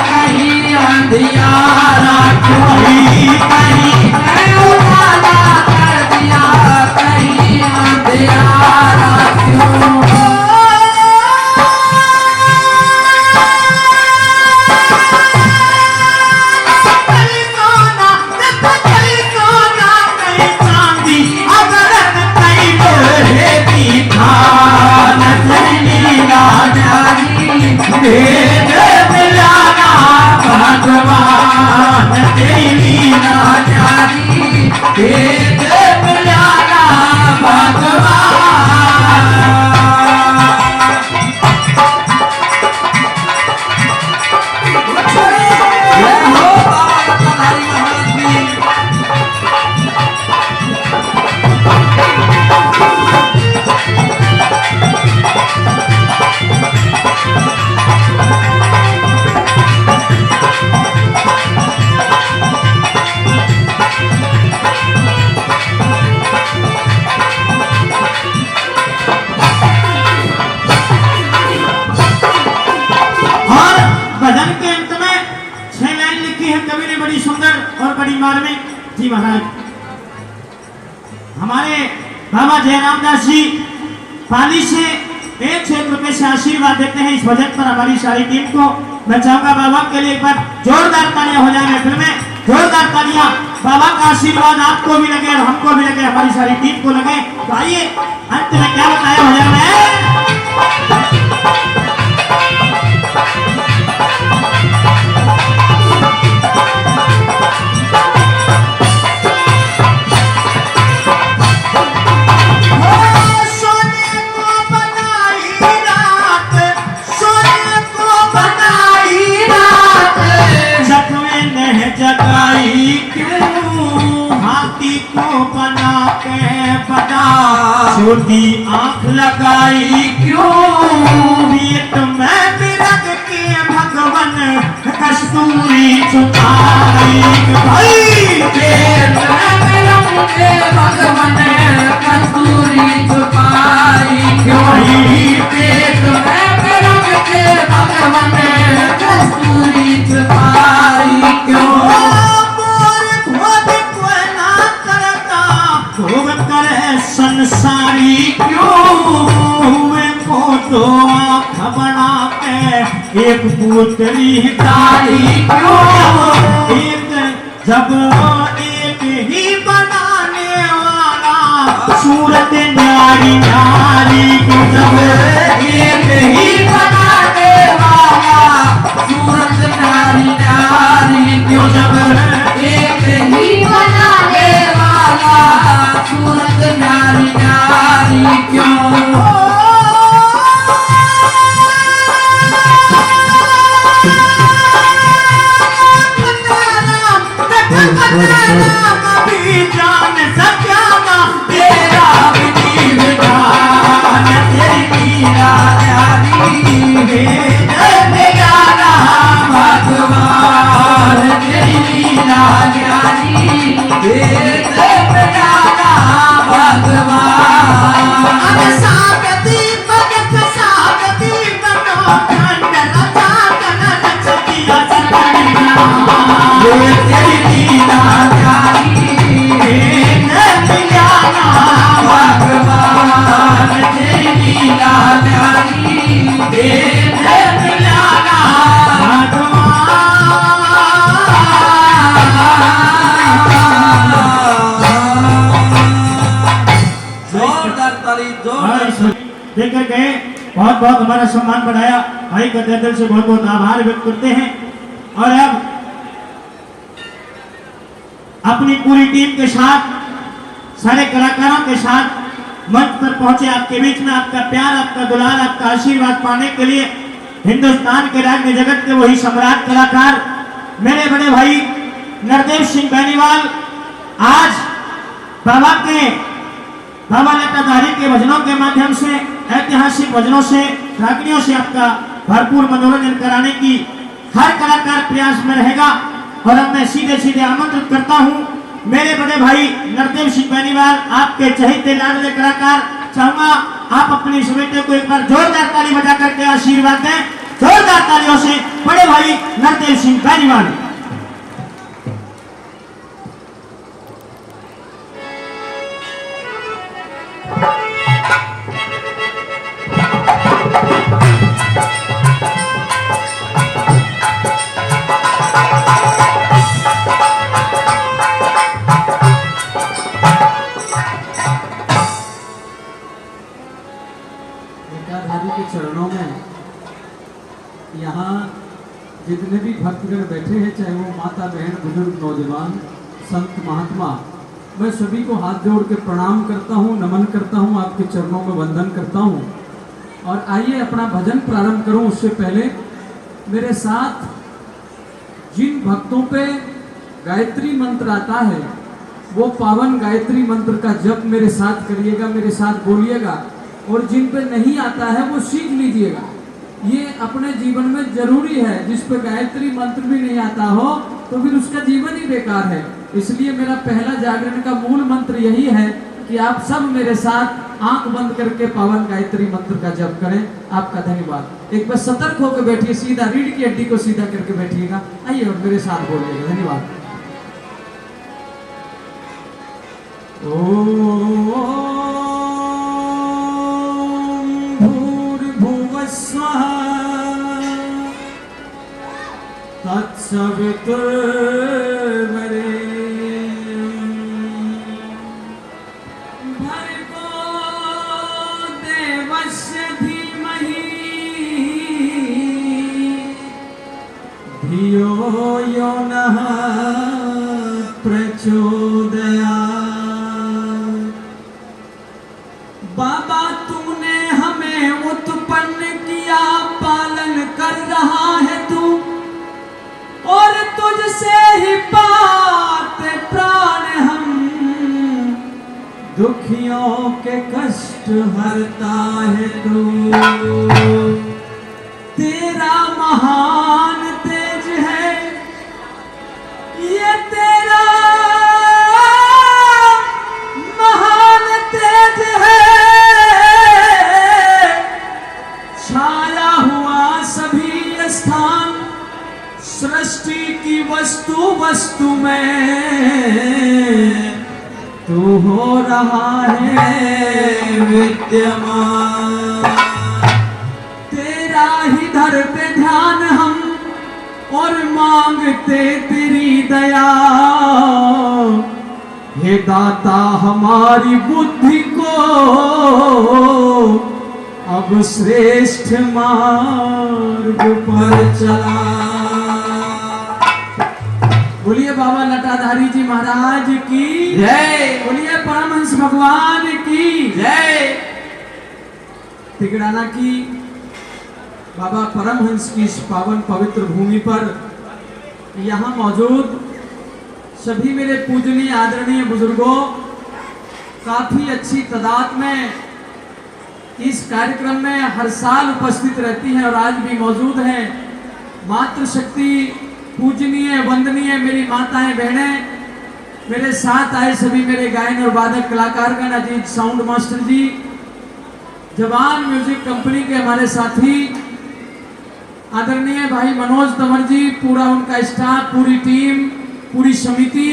कहीं अंधियारा क्यों भाई कहीं पे उजाला कर दिया कहीं अंधियारा क्यों भगवान तेरी ना जानी भेद मिलाना भगवान जी महाराज हमारे बाबा जयराम दास जी पाली से 1 रुपए से आशीर्वाद देते हैं इस भजन पर हमारी सारी टीम को। मैं चाहूंगा बाबा के लिए एक बार जोरदार तालियां हो जाए महफिल में, जोरदार तालियां। बाबा का आशीर्वाद आपको भी लगे और हमको भी लगे, हमारी सारी टीम को लगे। तो आइए अंत में क्या बताया भजन में जगाई क्यों हाथी को बना के बना छोटी आंख लगाई क्यों पेट में बिरग के भगवन कस्तूरी छुपाई भाई पेट में बिरग के भगवन कस्तूरी छुपाई क्यों पेट में बिरग के भगवन कस्तूरी छुपाई क्यों संसारी क्यों हुए को दो आँख बना के एक पुतली तारी क्यों एक जब एक ही बनाने वाला सूरत न्यारी न्यारी क्यों जब एक ही बनाने वाला सूरत न्यारी न्यारी क्यों जब एक ही बनाने वाला सूरत न्यारी न्यारी क्यों जान सत्या तेरा विधान तेरी लीला भगवान तेरी लीला भगवान सागती भगत सागती बनो खंडन सागन सतिया सतनिया तेरी लीला भगवान तेरी लीला देकर गए बहुत बहुत हमारा सम्मान बढ़ाया। भाई का दिल से बहुत बहुत आभार व्यक्त करते हैं। और अब अपनी पूरी टीम के साथ सारे कलाकारों के साथ मंच पर पहुंचे आपके बीच में आपका प्यार आपका दुलार आपका आशीर्वाद पाने के लिए हिंदुस्तान के राज्य जगत के वही सम्राट कलाकार मेरे बड़े भाई नरदेव सिंह बेनीवाल आज बाबा लताधारी के भजनों के माध्यम से ऐतिहासिक भजनों से रागनियों से आपका भरपूर मनोरंजन कराने की हर कलाकार प्रयास में रहेगा। और अब मैं सीधे सीधे आमंत्रित करता हूँ मेरे बड़े भाई नरदेव सिंह बेनीवाल, आपके चहेते लाडले कलाकार। चाहूंगा आप अपने इस बेटे को एक बार जोरदार ताली बजा करके आशीर्वाद दें। जोरदार तालियों से बड़े भाई नरदेव सिंह बेनीवाल। एकाधारी के चरणों में यहाँ जितने भी भक्तगण बैठे हैं, चाहे वो माता बहन बुजुर्ग नौजवान संत महात्मा, मैं सभी को हाथ जोड़ के प्रणाम करता हूँ, नमन करता हूँ, आपके चरणों में वंदन करता हूँ। और आइए अपना भजन प्रारंभ करूँ उससे पहले मेरे साथ जिन भक्तों पे गायत्री मंत्र आता है वो पावन गायत्री मंत्र का जप मेरे साथ करिएगा, मेरे साथ बोलिएगा। और जिन पे नहीं आता है वो सीख लीजिएगा, ये अपने जीवन में जरूरी है। जिस पे गायत्री मंत्र भी नहीं आता हो तो फिर उसका जीवन ही बेकार है। इसलिए मेरा पहला जागरण का मूल मंत्र यही है कि आप सब मेरे साथ आंख बंद करके पावन गायत्री मंत्र का जप करें। आपका धन्यवाद। एक बार सतर्क होकर बैठिए, सीधा रीढ़ की हड्डी को सीधा करके बैठिएगा। आइए और मेरे साथ बोलिएगा। धन्यवाद। भूर्भुवस्वः तत्सवितुर्वरेण्यं भर्गो देवस्य धीमहि धियो यो नः प्रचोदयात्। बाबा तूने हमें उत्पन्न किया, पालन कर रहा है तू, और तुझसे ही पाते प्राण हम, दुखियों के कष्ट हरता है तू। तेरा महान तेज है ये, तेरा महान तेज है, छाया हुआ सभी स्थान, सृष्टि की वस्तु वस्तु में तू हो रहा है विद्यमान। तेरा ही धर पे ध्यान हम और मांगते तेरी दया, हे दाता हमारी बुद्धि को अब श्रेष्ठ मार्ग पर चला। बोलिए बाबा लटाधारी जी महाराज की जय। बोलिए परमहंस भगवान की जय। तिगड़ाना की बाबा परमहंस की इस पावन पवित्र भूमि पर यहाँ मौजूद सभी मेरे पूजनीय आदरणीय बुजुर्गों काफी अच्छी तादाद में इस कार्यक्रम में हर साल उपस्थित रहती हैं और आज भी मौजूद हैं। मातृशक्ति पूजनीय वंदनीय मेरी माताएं बहनें, मेरे साथ आए सभी मेरे गायन और वादक कलाकारगण, अजीत साउंड मास्टर जी, जवान म्यूजिक कंपनी के हमारे साथी आदरणीय भाई मनोज तंवर जी, पूरा उनका स्टाफ, पूरी टीम, पूरी समिति,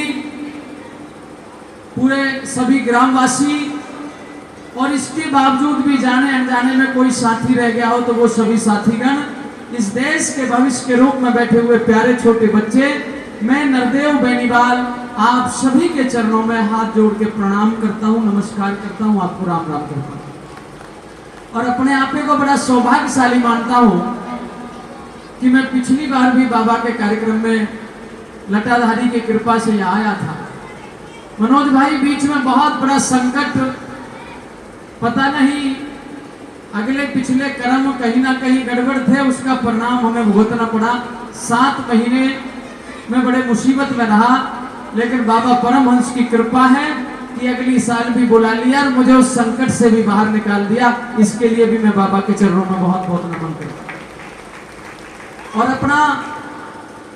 पूरे सभी ग्रामवासी, और इसके बावजूद भी जाने अनजाने में कोई साथी रह गया हो तो वो सभी साथीगण, इस देश के भविष्य के रूप में बैठे हुए प्यारे छोटे बच्चे, मैं नरदेव बेनीवाल आप सभी के चरणों में हाथ जोड़ के प्रणाम करता हूँ, नमस्कार करता हूँ, आपको राम राम करता हूँ। और अपने आपे को बड़ा सौभाग्यशाली मानता हूँ कि मैं पिछली बार भी बाबा के कार्यक्रम में लटाधारी की कृपा से यहाँ आया था। मनोज भाई बीच में बहुत बड़ा संकट, पता नहीं अगले पिछले कर्म कहीं ना कहीं गड़बड़ थे, उसका परिणाम हमें भुगतना पड़ा। 7 महीने में बड़े मुसीबत में रहा, लेकिन बाबा परमहंस की कृपा है कि अगली साल भी बुला लिया और मुझे उस संकट से भी बाहर निकाल दिया। इसके लिए भी मैं बाबा के चरणों में बहुत बहुत नमन करता हूं। और अपना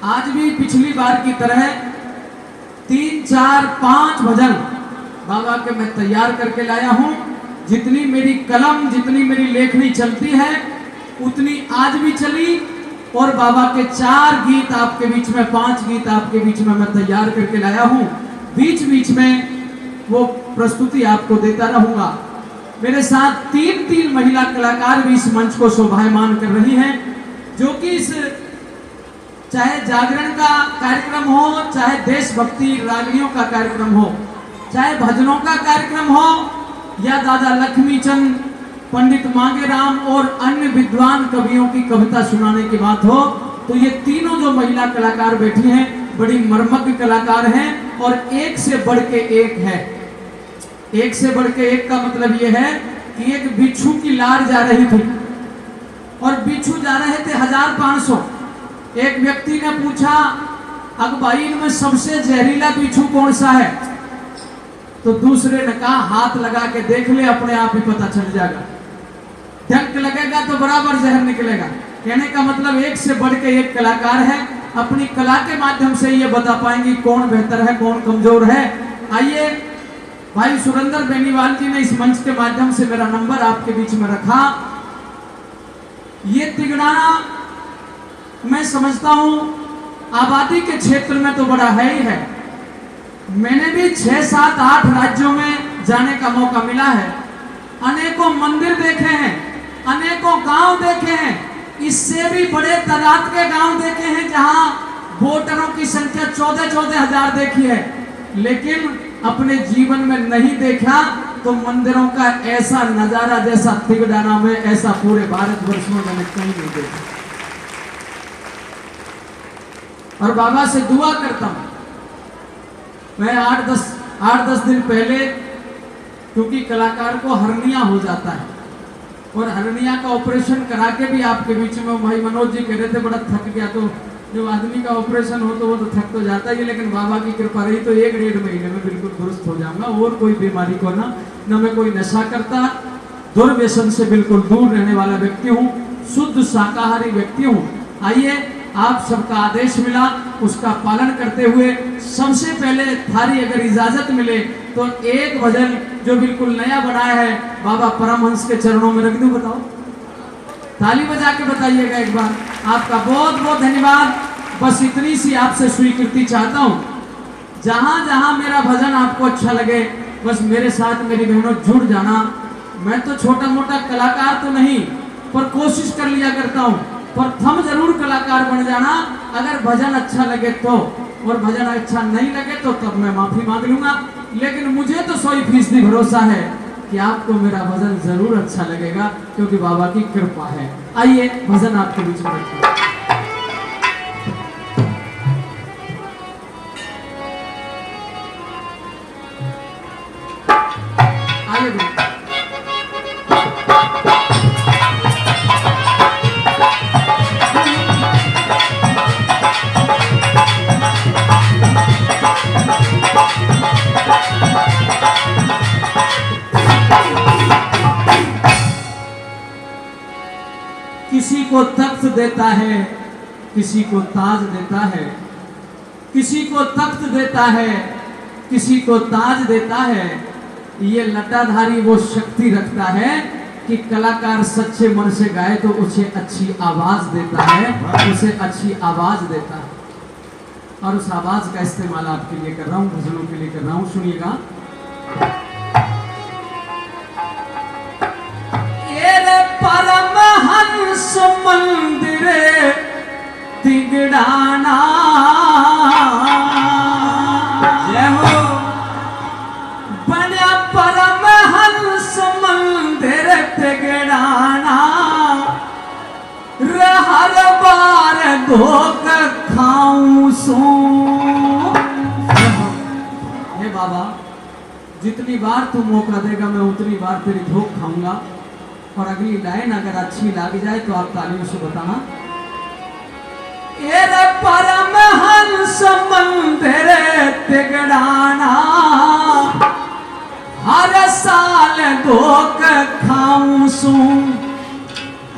आज भी पिछली बार की तरह 3, 4, 5 भजन बाबा के मैं तैयार करके लाया हूं। जितनी मेरी कलम, जितनी मेरी लेखनी चलती है उतनी आज भी चली, और बाबा के 4 गीत आपके बीच में, 5 गीत आपके बीच में मैं तैयार करके लाया हूं। बीच बीच में वो प्रस्तुति आपको देता रहूंगा। मेरे साथ 3 महिला कलाकार भी इस मंच को शोभायमान कर रही हैं, जो कि इस चाहे जागरण का कार्यक्रम हो, चाहे देशभक्ति रागनियों का कार्यक्रम हो, चाहे भजनों का कार्यक्रम हो, या दादा लक्ष्मीचंद, पंडित मांगेराम और अन्य विद्वान कवियों की कविता सुनाने की बात हो, तो ये तीनों जो महिला कलाकार बैठी हैं बड़ी मर्मज्ञ कलाकार हैं, और एक से बढ़ के एक है। एक से बढ़ के एक का मतलब ये है कि एक बिच्छू की लार जा रही थी, और बिच्छू जा रहे थे 1500। एक व्यक्ति ने पूछा, अगबाई में सबसे जहरीला बिच्छू कौन सा है? तो दूसरे ने कहा, हाथ लगा के देख ले, अपने आप ही पता चल जाएगा। डंक लगेगा तो बराबर जहर निकलेगा। कहने का मतलब एक से बढ़ के एक कलाकार है, अपनी कला के माध्यम से ये बता पाएंगी कौन बेहतर है, कौन कमजोर है। आइए, भाई सुरेंद्र बेनीवाल जी ने इस मंच के माध्यम से मेरा नंबर आपके बीच में रखा। ये तिगड़ाना मैं समझता हूं आबादी के क्षेत्र में तो बड़ा है ही है। मैंने भी 6, 7, 8 राज्यों में जाने का मौका मिला है, अनेकों मंदिर देखे हैं, अनेकों गांव देखे हैं, इससे भी बड़े तादाद के गांव देखे हैं जहां वोटरों की संख्या 14-14 हजार देखी है, लेकिन अपने जीवन में नहीं देखा तो मंदिरों का ऐसा नजारा जैसा तिगड़ाना में, ऐसा पूरे भारतवर्ष में मैंने कहीं नहीं देखा। और बाबा से दुआ करता हूं। मैं 8-10 दिन पहले, क्योंकि कलाकार को हर्निया हो जाता है, और हर्निया का ऑपरेशन करा के भी आपके बीच में भाई मनोज जी कह रहे थे बड़ा थक गया। तो जब आदमी का ऑपरेशन हो तो वो तो थक तो जाता ही, लेकिन बाबा की कृपा रही तो 1-1.5 महीने में बिल्कुल दुरुस्त हो जाऊंगा। और कोई बीमारी को ना मैं कोई नशा करता, दुर्व्यसन से बिल्कुल दूर रहने वाला व्यक्ति हूँ, शुद्ध शाकाहारी व्यक्ति हूँ। आइए, आप सबका आदेश मिला, उसका पालन करते हुए सबसे पहले थारी अगर इजाजत मिले तो एक भजन जो बिल्कुल नया बनाया है बाबा परमहंस के चरणों में रख दूं। बताओ, ताली बजा के बताइएगा एक बार। आपका बहुत बहुत धन्यवाद। बस इतनी सी आपसे स्वीकृति चाहता हूँ। जहां जहां मेरा भजन आपको अच्छा लगे, बस मेरे साथ मेरी बहनों जुड़ जाना। मैं तो छोटा मोटा कलाकार तो नहीं, पर कोशिश कर लिया करता हूँ, प्रथम जरूर कलाकार बन जाना। अगर भजन अच्छा लगे तो, और भजन अच्छा नहीं लगे तो तब मैं माफी मांग लूंगा, लेकिन मुझे तो 100% भरोसा है कि आपको मेरा भजन जरूर अच्छा लगेगा, क्योंकि बाबा की कृपा है। आइए, भजन आपके बीच में रखिए। आइए किसी को तख्त देता है, किसी को ताज देता है, किसी को तख्त देता है, किसी को ताज देता है। ये लटाधारी वो शक्ति रखता है कि कलाकार सच्चे मन से गाए तो उसे अच्छी आवाज देता है, उसे अच्छी आवाज देता है। और उस आवाज का इस्तेमाल आपके लिए कर रहा हूं, भजनों के लिए कर रहा हूं। सुनिएगा। परमहंस मंदिर तिगड़ाना, जय हो। बड़ा परमहंस मंदिर तिगड़ाना, हर बार धोख खाऊं सो। हे बाबा, जितनी बार तू मौका देगा मैं उतनी बार तेरी धोख खाऊंगा। और अगली लाइन अगर अच्छी लग जाए तो आप तालियों से बताना। एरे परमहंस मंदिर तिगड़ाना, हर साल धोख खाऊं सू।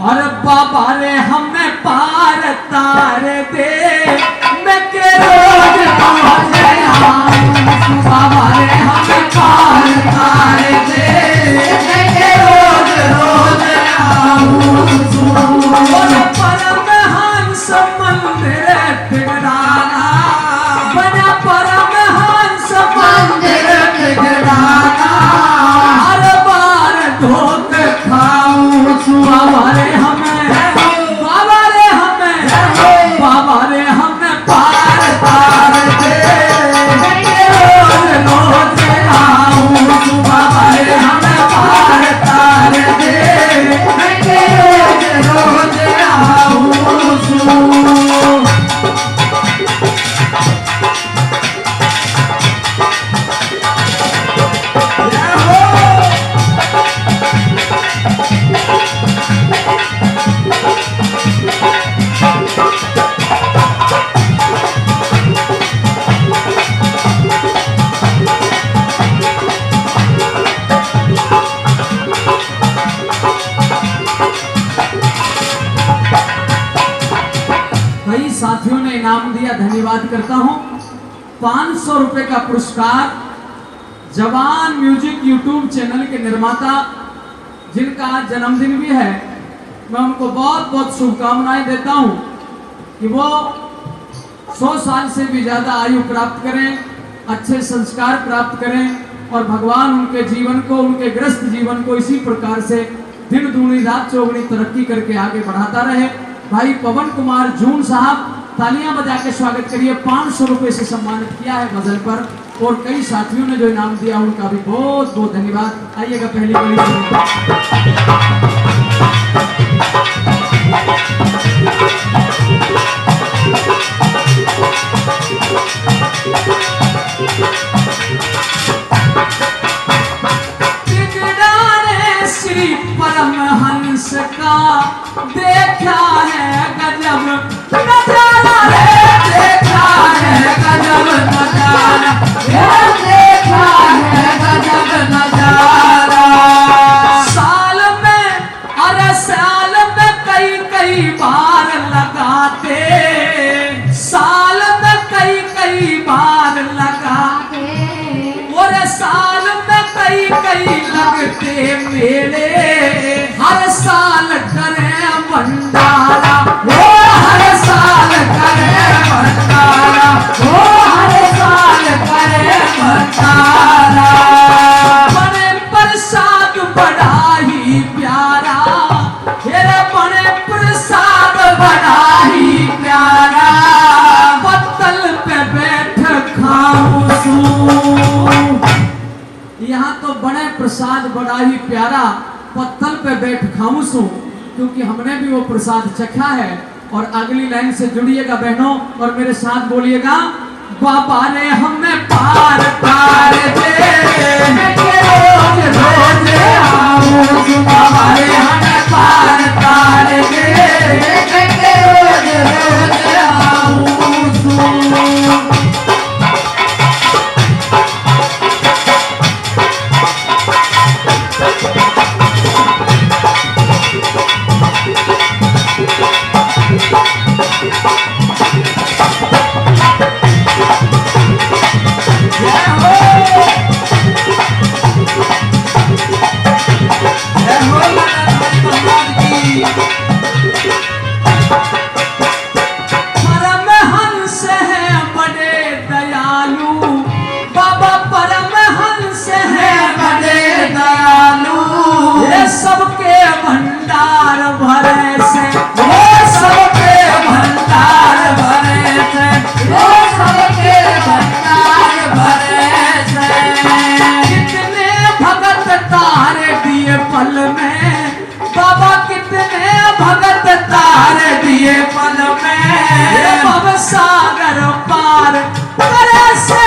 और बाबा रे हमें पार तार दे मैं के रोज रोज आऊं बाबा रे हमें पार तार दे मैं के रोज रोज आऊं परमहंस मंदिर बिगड़ाना बना परमहंस मंदिर बिगड़ाना हर बार धोख खाऊं बाबा रे हमें बाबा रे हमें बाबा रे हमें पार तार दे रोज रोज आऊं बाबा रे हमें पार तार दे रोज रोज आऊं कई साथियों ने इनाम दिया, धन्यवाद करता हूं। 500 रुपए का पुरस्कार जवान म्यूजिक यूट्यूब चैनल के निर्माता जिनका आज जन्मदिन भी है, मैं उनको बहुत बहुत शुभकामनाएं देता हूं कि वो 100 साल से भी ज्यादा आयु प्राप्त करें, अच्छे संस्कार प्राप्त करें और भगवान उनके जीवन को, उनके ग्रस्त जीवन को इसी प्रकार से दिन दूनी रात चौगुनी तरक्की करके आगे बढ़ाता रहे। भाई पवन कुमार जून साहब, तालियां बजा के स्वागत करिए। 500 रुपए से सम्मानित किया है गजल पर, और कई साथियों ने जो इनाम दिया उनका भी बहुत बहुत धन्यवाद। आइएगा पहली श्री परमहंस का देखा है गजब नजारा रे, देखा है गजब नजारा, देखा है गजब नजारा। साल में, अरे साल में कई कई बार लगाते, साल में कई कई बार लगाते, और साल में कई कई लगते मेले, हर साल करे भंडारा, वो हर साल करे भंडारा, वो हर साल करे भंडारा। बने प्रसाद बड़ा ही प्यारा, तेरे बने प्रसाद बड़ा ही प्यारा, पत्तल पे बैठ खाऊं सू। यहाँ तो बने प्रसाद बड़ा ही प्यारा, पत्तल पे बैठ खाऊं, क्योंकि हमने भी वो प्रसाद चखा है। और अगली लाइन से जुड़िएगा बहनों और मेरे साथ बोलिएगा, बाबा ने हमें पार तार दे रोज रोज आऊं, बाबा ने हमें पार तार दे रोज रोज आऊं। परमहंस है बड़े दयालु, बाबा परमहंस है बड़े दयालु, ये सबके भंडार भरे से, ये सबके भंडार भरे से, ये सबके भंडार भरे से। कितने भगत तार दिए पल में, बाबा कितने भगत तार दिए पल में, भव सागर पार करे से,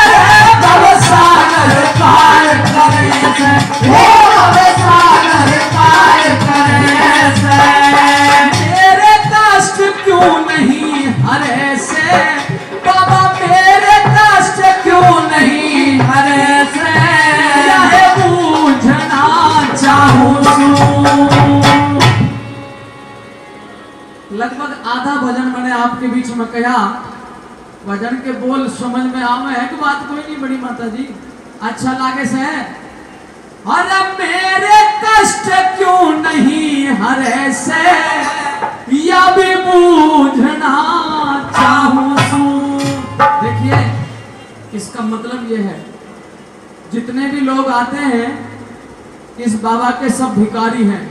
भव सागर पार करे से, भव सागर पार करे से। मेरे कष्ट क्यों नहीं हरे से, बाबा मेरे कष्ट क्यों नहीं हरे से, यह बूझना चाहूं। लगभग आधा भजन बने मैंने आपके बीच में कहा भजन के बोल समझ में आवे है कि बात कोई नहीं बड़ी माता जी अच्छा लागे से है। अरे मेरे कष्ट क्यों नहीं हरे से या भी बूझना चाहूं। देखिए इसका मतलब ये है जितने भी लोग आते हैं इस बाबा के सब भिखारी हैं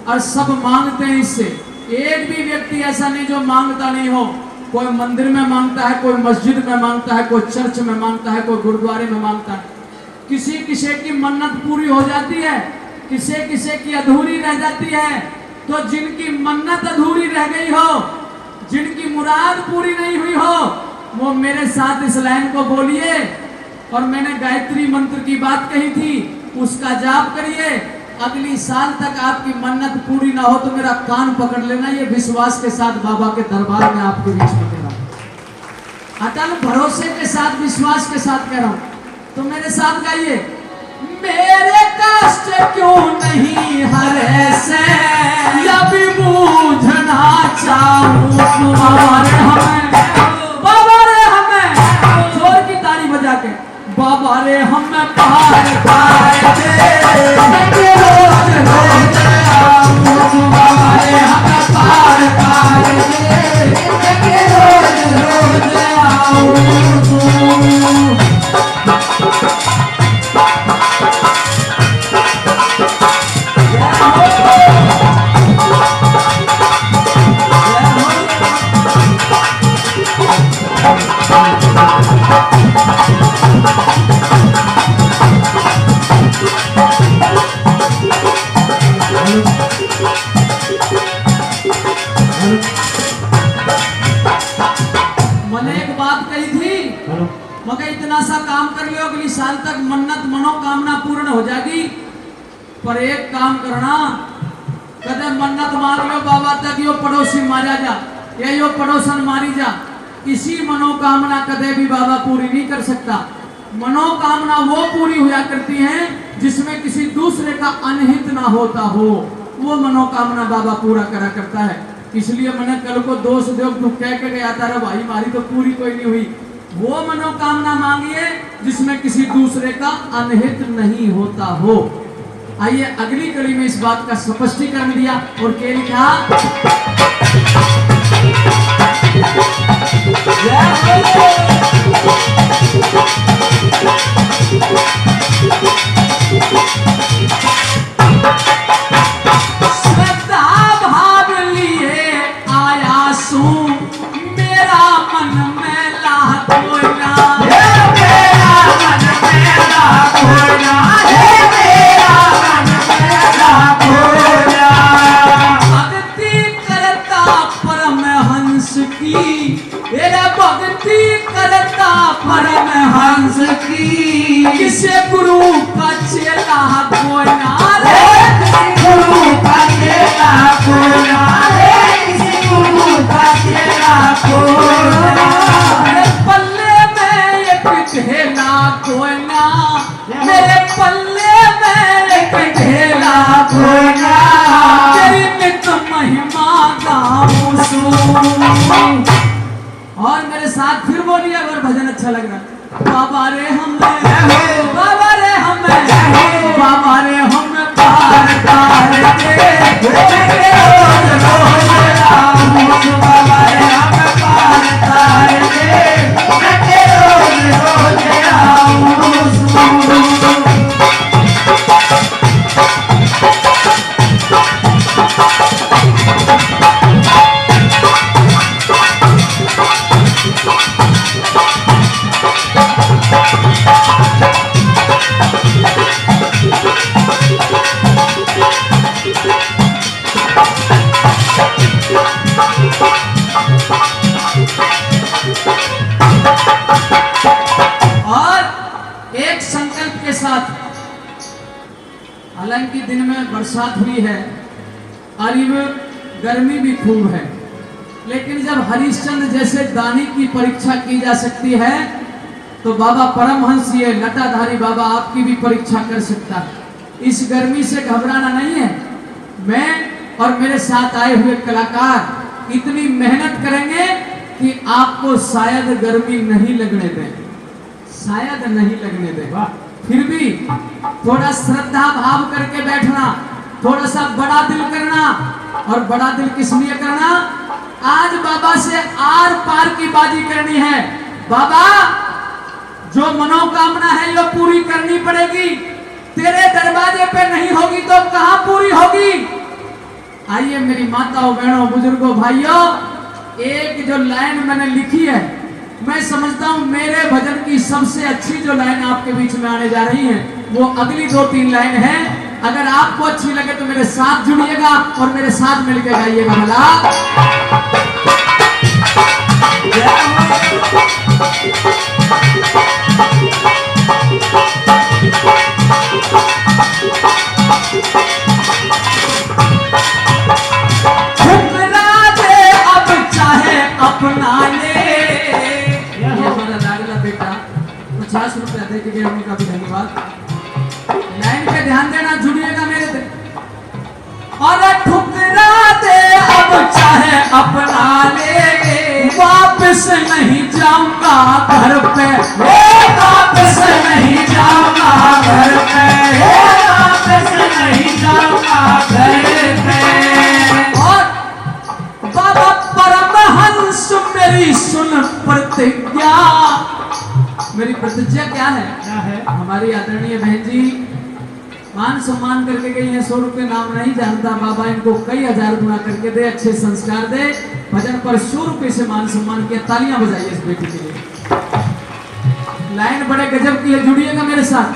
और सब मांगते हैं इससे। एक भी व्यक्ति ऐसा नहीं जो मांगता नहीं हो। कोई मंदिर में मांगता है, कोई मस्जिद में मांगता है, कोई चर्च में मांगता है, कोई गुरुद्वारे में मांगता है। किसी किसी की मन्नत पूरी हो जाती है, किसी किसी की अधूरी रह जाती है। तो जिनकी मन्नत अधूरी रह गई हो, जिनकी मुराद पूरी नहीं हुई हो, वो मेरे साथ इस लाइन को बोलिए। और मैंने गायत्री मंत्र की बात कही थी, उसका जाप करिए। अगली साल तक आपकी मन्नत पूरी ना हो तो मेरा कान पकड़ लेना। ये विश्वास के साथ बाबा के दरबार में आपके बीच में कह रहा हूं, अटल भरोसे के साथ, विश्वास के साथ कह रहा हूं। तो मेरे साथ गाइए, मेरे कष्ट क्यों नहीं हरे से या भी बूझना चाहूं। बाबा रे हमें, बाबा रे हमें, जोर की ताली बजा के, बाबा रे हमें पार पार दे, रोज रोज आऊं। बाबा रे हमें पार पार दे, रोज रोज आऊं। मैंने एक बात कही थी, मगर इतना सा काम कर लियो अगली साल तक मन्नत मनोकामना पूर्ण हो जाएगी। पर एक काम करना, कदे मन्नत मांग लो बाबा तक यो पड़ोसी मारा जा या यो पड़ोसन मारी जा, किसी मनोकामना कदे भी बाबा पूरी नहीं कर सकता। मनोकामना वो पूरी हुआ करती है जिसमें किसी दूसरे का अनहित ना होता हो, वो मनोकामना बाबा पूरा करा करता है। इसलिए मैंने कल को दोष देव तू कह के गया था रे भाई मारी तो पूरी कोई नहीं हुई। वो मनोकामना मांगिए जिसमें किसी दूसरे का अनहित नहीं होता हो। आइए अगली कड़ी में इस बात का स्पष्टीकरण दिया और क्या लिखा, श्रद्धा भाव लिए आया सू, मेरा मन में लाखों ना, मेरा मन में लाखों ना, मेरा मन में लाखों ना। भक्ति करता परमहंस की, मेरा भक्ति करता परमहंस की, किसे गुरु का चेला कोई ना रे, गुरु का चेला कोई ना रे, किसी गुरु का चेला कोई ना। मेरे पल्ले में एक ढेला कोई ना, मेरे पल्ले में एक ढेला कोई ना, तेरी नित महिमा गाऊं सू। और मेरे साथ फिर बोलिए अगर भजन अच्छा लग रहा, बाबा रे हमें, बाबा रे हमें, बाबा रे हमें पार पार दे, रोज रोज आऊं। बाबा रे हमें पार पार दे, रोज रोज आऊं। हालांकि दिन में बरसात हुई है और गर्मी भी खूब है, लेकिन जब हरिश्चंद्र जैसे दानी की परीक्षा की जा सकती है तो बाबा परमहंस ये लटाधारी बाबा आपकी भी परीक्षा कर सकता है। इस गर्मी से घबराना नहीं है। मैं और मेरे साथ आए हुए कलाकार इतनी मेहनत करेंगे कि आपको शायद गर्मी नहीं लगने दें, शायद नहीं लगने दें, फिर भी थोड़ा श्रद्धा भाव करके बैठना, थोड़ा सा बड़ा दिल करना। और बड़ा दिल किस लिए करना? आज बाबा से आर पार की बाजी करनी है। बाबा जो मनोकामना है वो पूरी करनी पड़ेगी, तेरे दरवाजे पे नहीं होगी तो कहां पूरी होगी? आइए मेरी माताओं, बहनों, बुजुर्गों, भाइयों, एक जो लाइन मैंने लिखी है, मैं समझता हूं मेरे भजन की सबसे अच्छी जो लाइन आपके बीच में आने जा रही है वो अगली 2-3 लाइन है। अगर आपको अच्छी लगे तो मेरे साथ जुड़िएगा और मेरे साथ मिलकर गाइएगा। भला अपना ले, ये हमारा लाडला बेटा 50 रुपया दे के गए, उनका भी धन्यवाद। लाइन पे ध्यान देना, जुड़िएगा मेरे से। और ठुकरा दे अब चाहे अपना ले, वापस नहीं जाऊंगा घर पे, वापस नहीं जाऊंगा घर पे, वापस नहीं जाऊंगा घर पे। और बाबा परमहंस मेरी सुन प्रतिज्ञा, मेरी प्रतिज्ञा क्या है? हमारी आदरणीय बहन जी मान सम्मान करके गई है, 100 रुपए नाम नहीं जानता, बाबा इनको कई हजार गुना करके दे, अच्छे संस्कार दे। भजन पर 100 रुपए से मान सम्मान किया, तालियां बजाइए इस बेटी के लिए। लाइन बड़े गजब की है, जुड़िएगा मेरे साथ।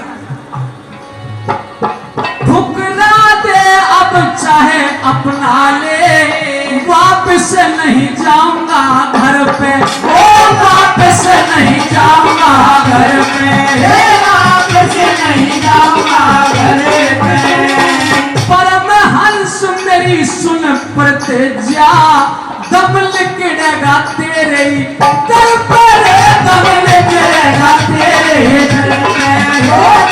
ठुकरा दे अब चाहे अपना ले, वापस नहीं जाऊंगा घर पे, ओ वापस नहीं जाऊंगा घर पे, वापस नहीं जाऊंगा घर पे। परमहंस मेरी सुन प्रतिज्ञा, दम लिखड़ेगा तेरे दर पर, दम लिखड़ेगा तेरे दर पे,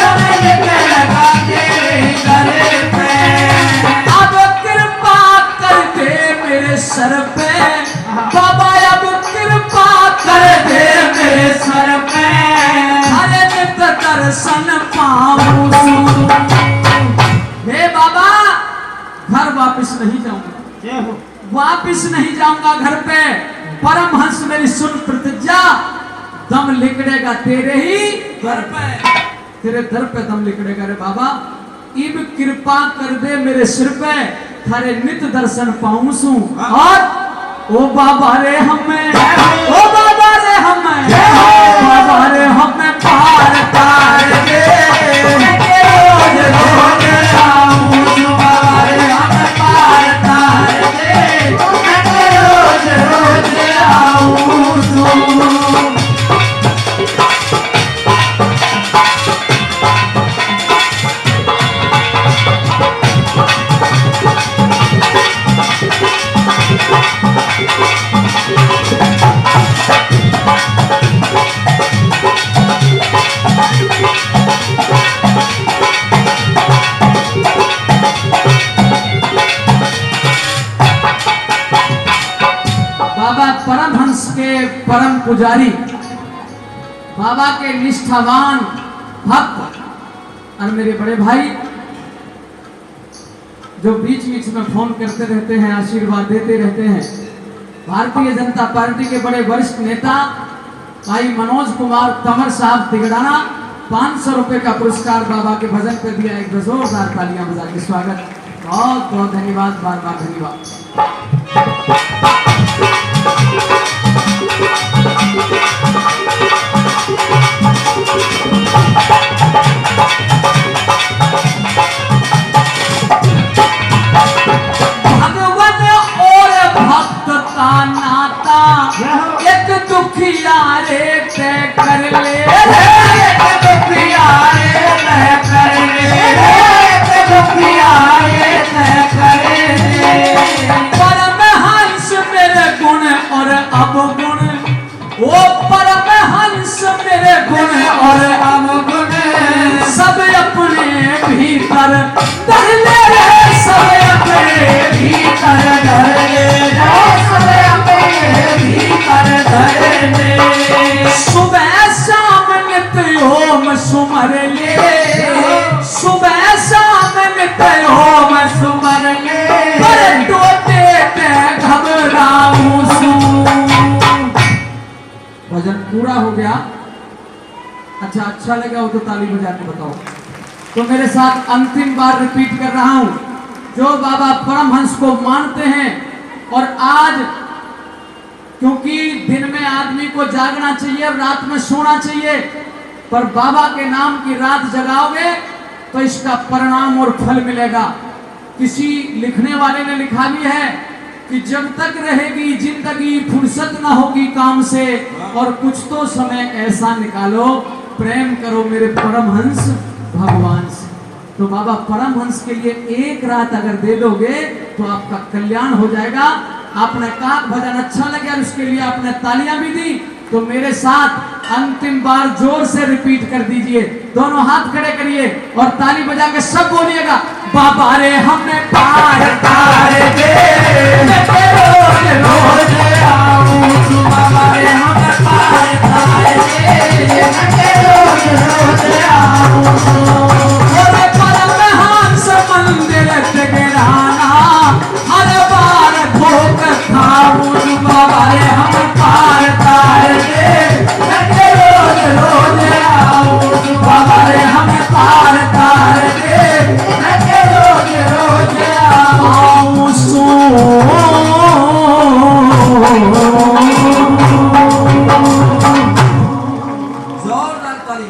दम लिखड़ेगा तेरे दर पे। अब कृपा कर दे मेरे सर पे, बाबा अब कृपा कर दे मेरे सर पे, हरे नित दर्शन पाऊं। हे बाबा घर वापस नहीं जाऊंगा, वापस नहीं जाऊंगा घर पे। परमहंस मेरी सुन प्रतिज्ञा, दम लिखड़ेगा तेरे ही दर पे, तेरे दर पे दम लिखड़ेगा रे बाबा। इब कृपा कर दे मेरे सिर पे, थारे नित दर्शन पाऊं सू। और ओ बाबा रे हमें, ओ बाबा रे हमें, बाबा रे हमें पार तार दे, रोज रोज आऊं सू, बाबा रे हमें पार तार दे, रोज रोज आऊं सू। बाबा परमहंस के परम पुजारी, बाबा के निष्ठावान भक्त और मेरे बड़े भाई जो बीच बीच में फोन करते रहते हैं, आशीर्वाद देते रहते हैं, भारतीय जनता पार्टी के बड़े वरिष्ठ नेता भाई मनोज कुमार तंवर साहब तिगड़ाना, 500 रुपए का पुरस्कार बाबा के भजन पे दिया। एक जोरदार तालियां बजा के स्वागत, बहुत बहुत धन्यवाद, बार बार धन्यवाद। भगवान और भक्त का नाता, एक दुखिया रे तय कर ले, एक दुखिया रे तय कर ले, एक दुखिया रे तय कर ले। परमहंस मेरे गुण और अवगुण, ओ परमहंस मेरे गुण और अवगुण, सब अपने भीतर धर ले, सब अपने भीतर धर ले, सब अपने भीतर सुबह शाम नित्य ओम सुमर ले, सुबह शाम नित्य ओम सुमर ले, पर टोटे पे घबराऊं सू। भजन पूरा हो गया। अच्छा लगा हो तो ताली बजा के बताओ। तो मेरे साथ अंतिम बार रिपीट कर रहा हूं, जो बाबा परमहंस को मानते हैं, और आज क्योंकि दिन में आदमी को जागना चाहिए और रात में सोना चाहिए, पर बाबा के नाम की रात जगाओगे तो इसका परिणाम और फल मिलेगा। किसी लिखने वाले ने लिखा भी है कि जब तक रहेगी जिंदगी फुर्सत ना होगी काम से, और कुछ तो समय ऐसा निकालो प्रेम करो मेरे परमहंस भगवान से। तो बाबा परमहंस के लिए एक रात अगर दे दोगे तो आपका कल्याण हो जाएगा। आपने कहा भजन अच्छा लगा और उसके लिए आपने तालियां भी दी, तो मेरे साथ अंतिम बार जोर से रिपीट कर दीजिए। दोनों हाथ खड़े करिए और ताली बजा के सब बोलिएगा, बाबा रे हमने पार तार दे, रोज रोज आऊं, बाबा रे हमने पार तार दे, रोज रोज आऊं। मंदिर गिराना हर बार भोग खाऊं, बाबा रे हम पार तार दे, रोज रोज आऊं, बाबा रे हम पार तार दे, रोज रोज आऊं सो। जोरदार ताली।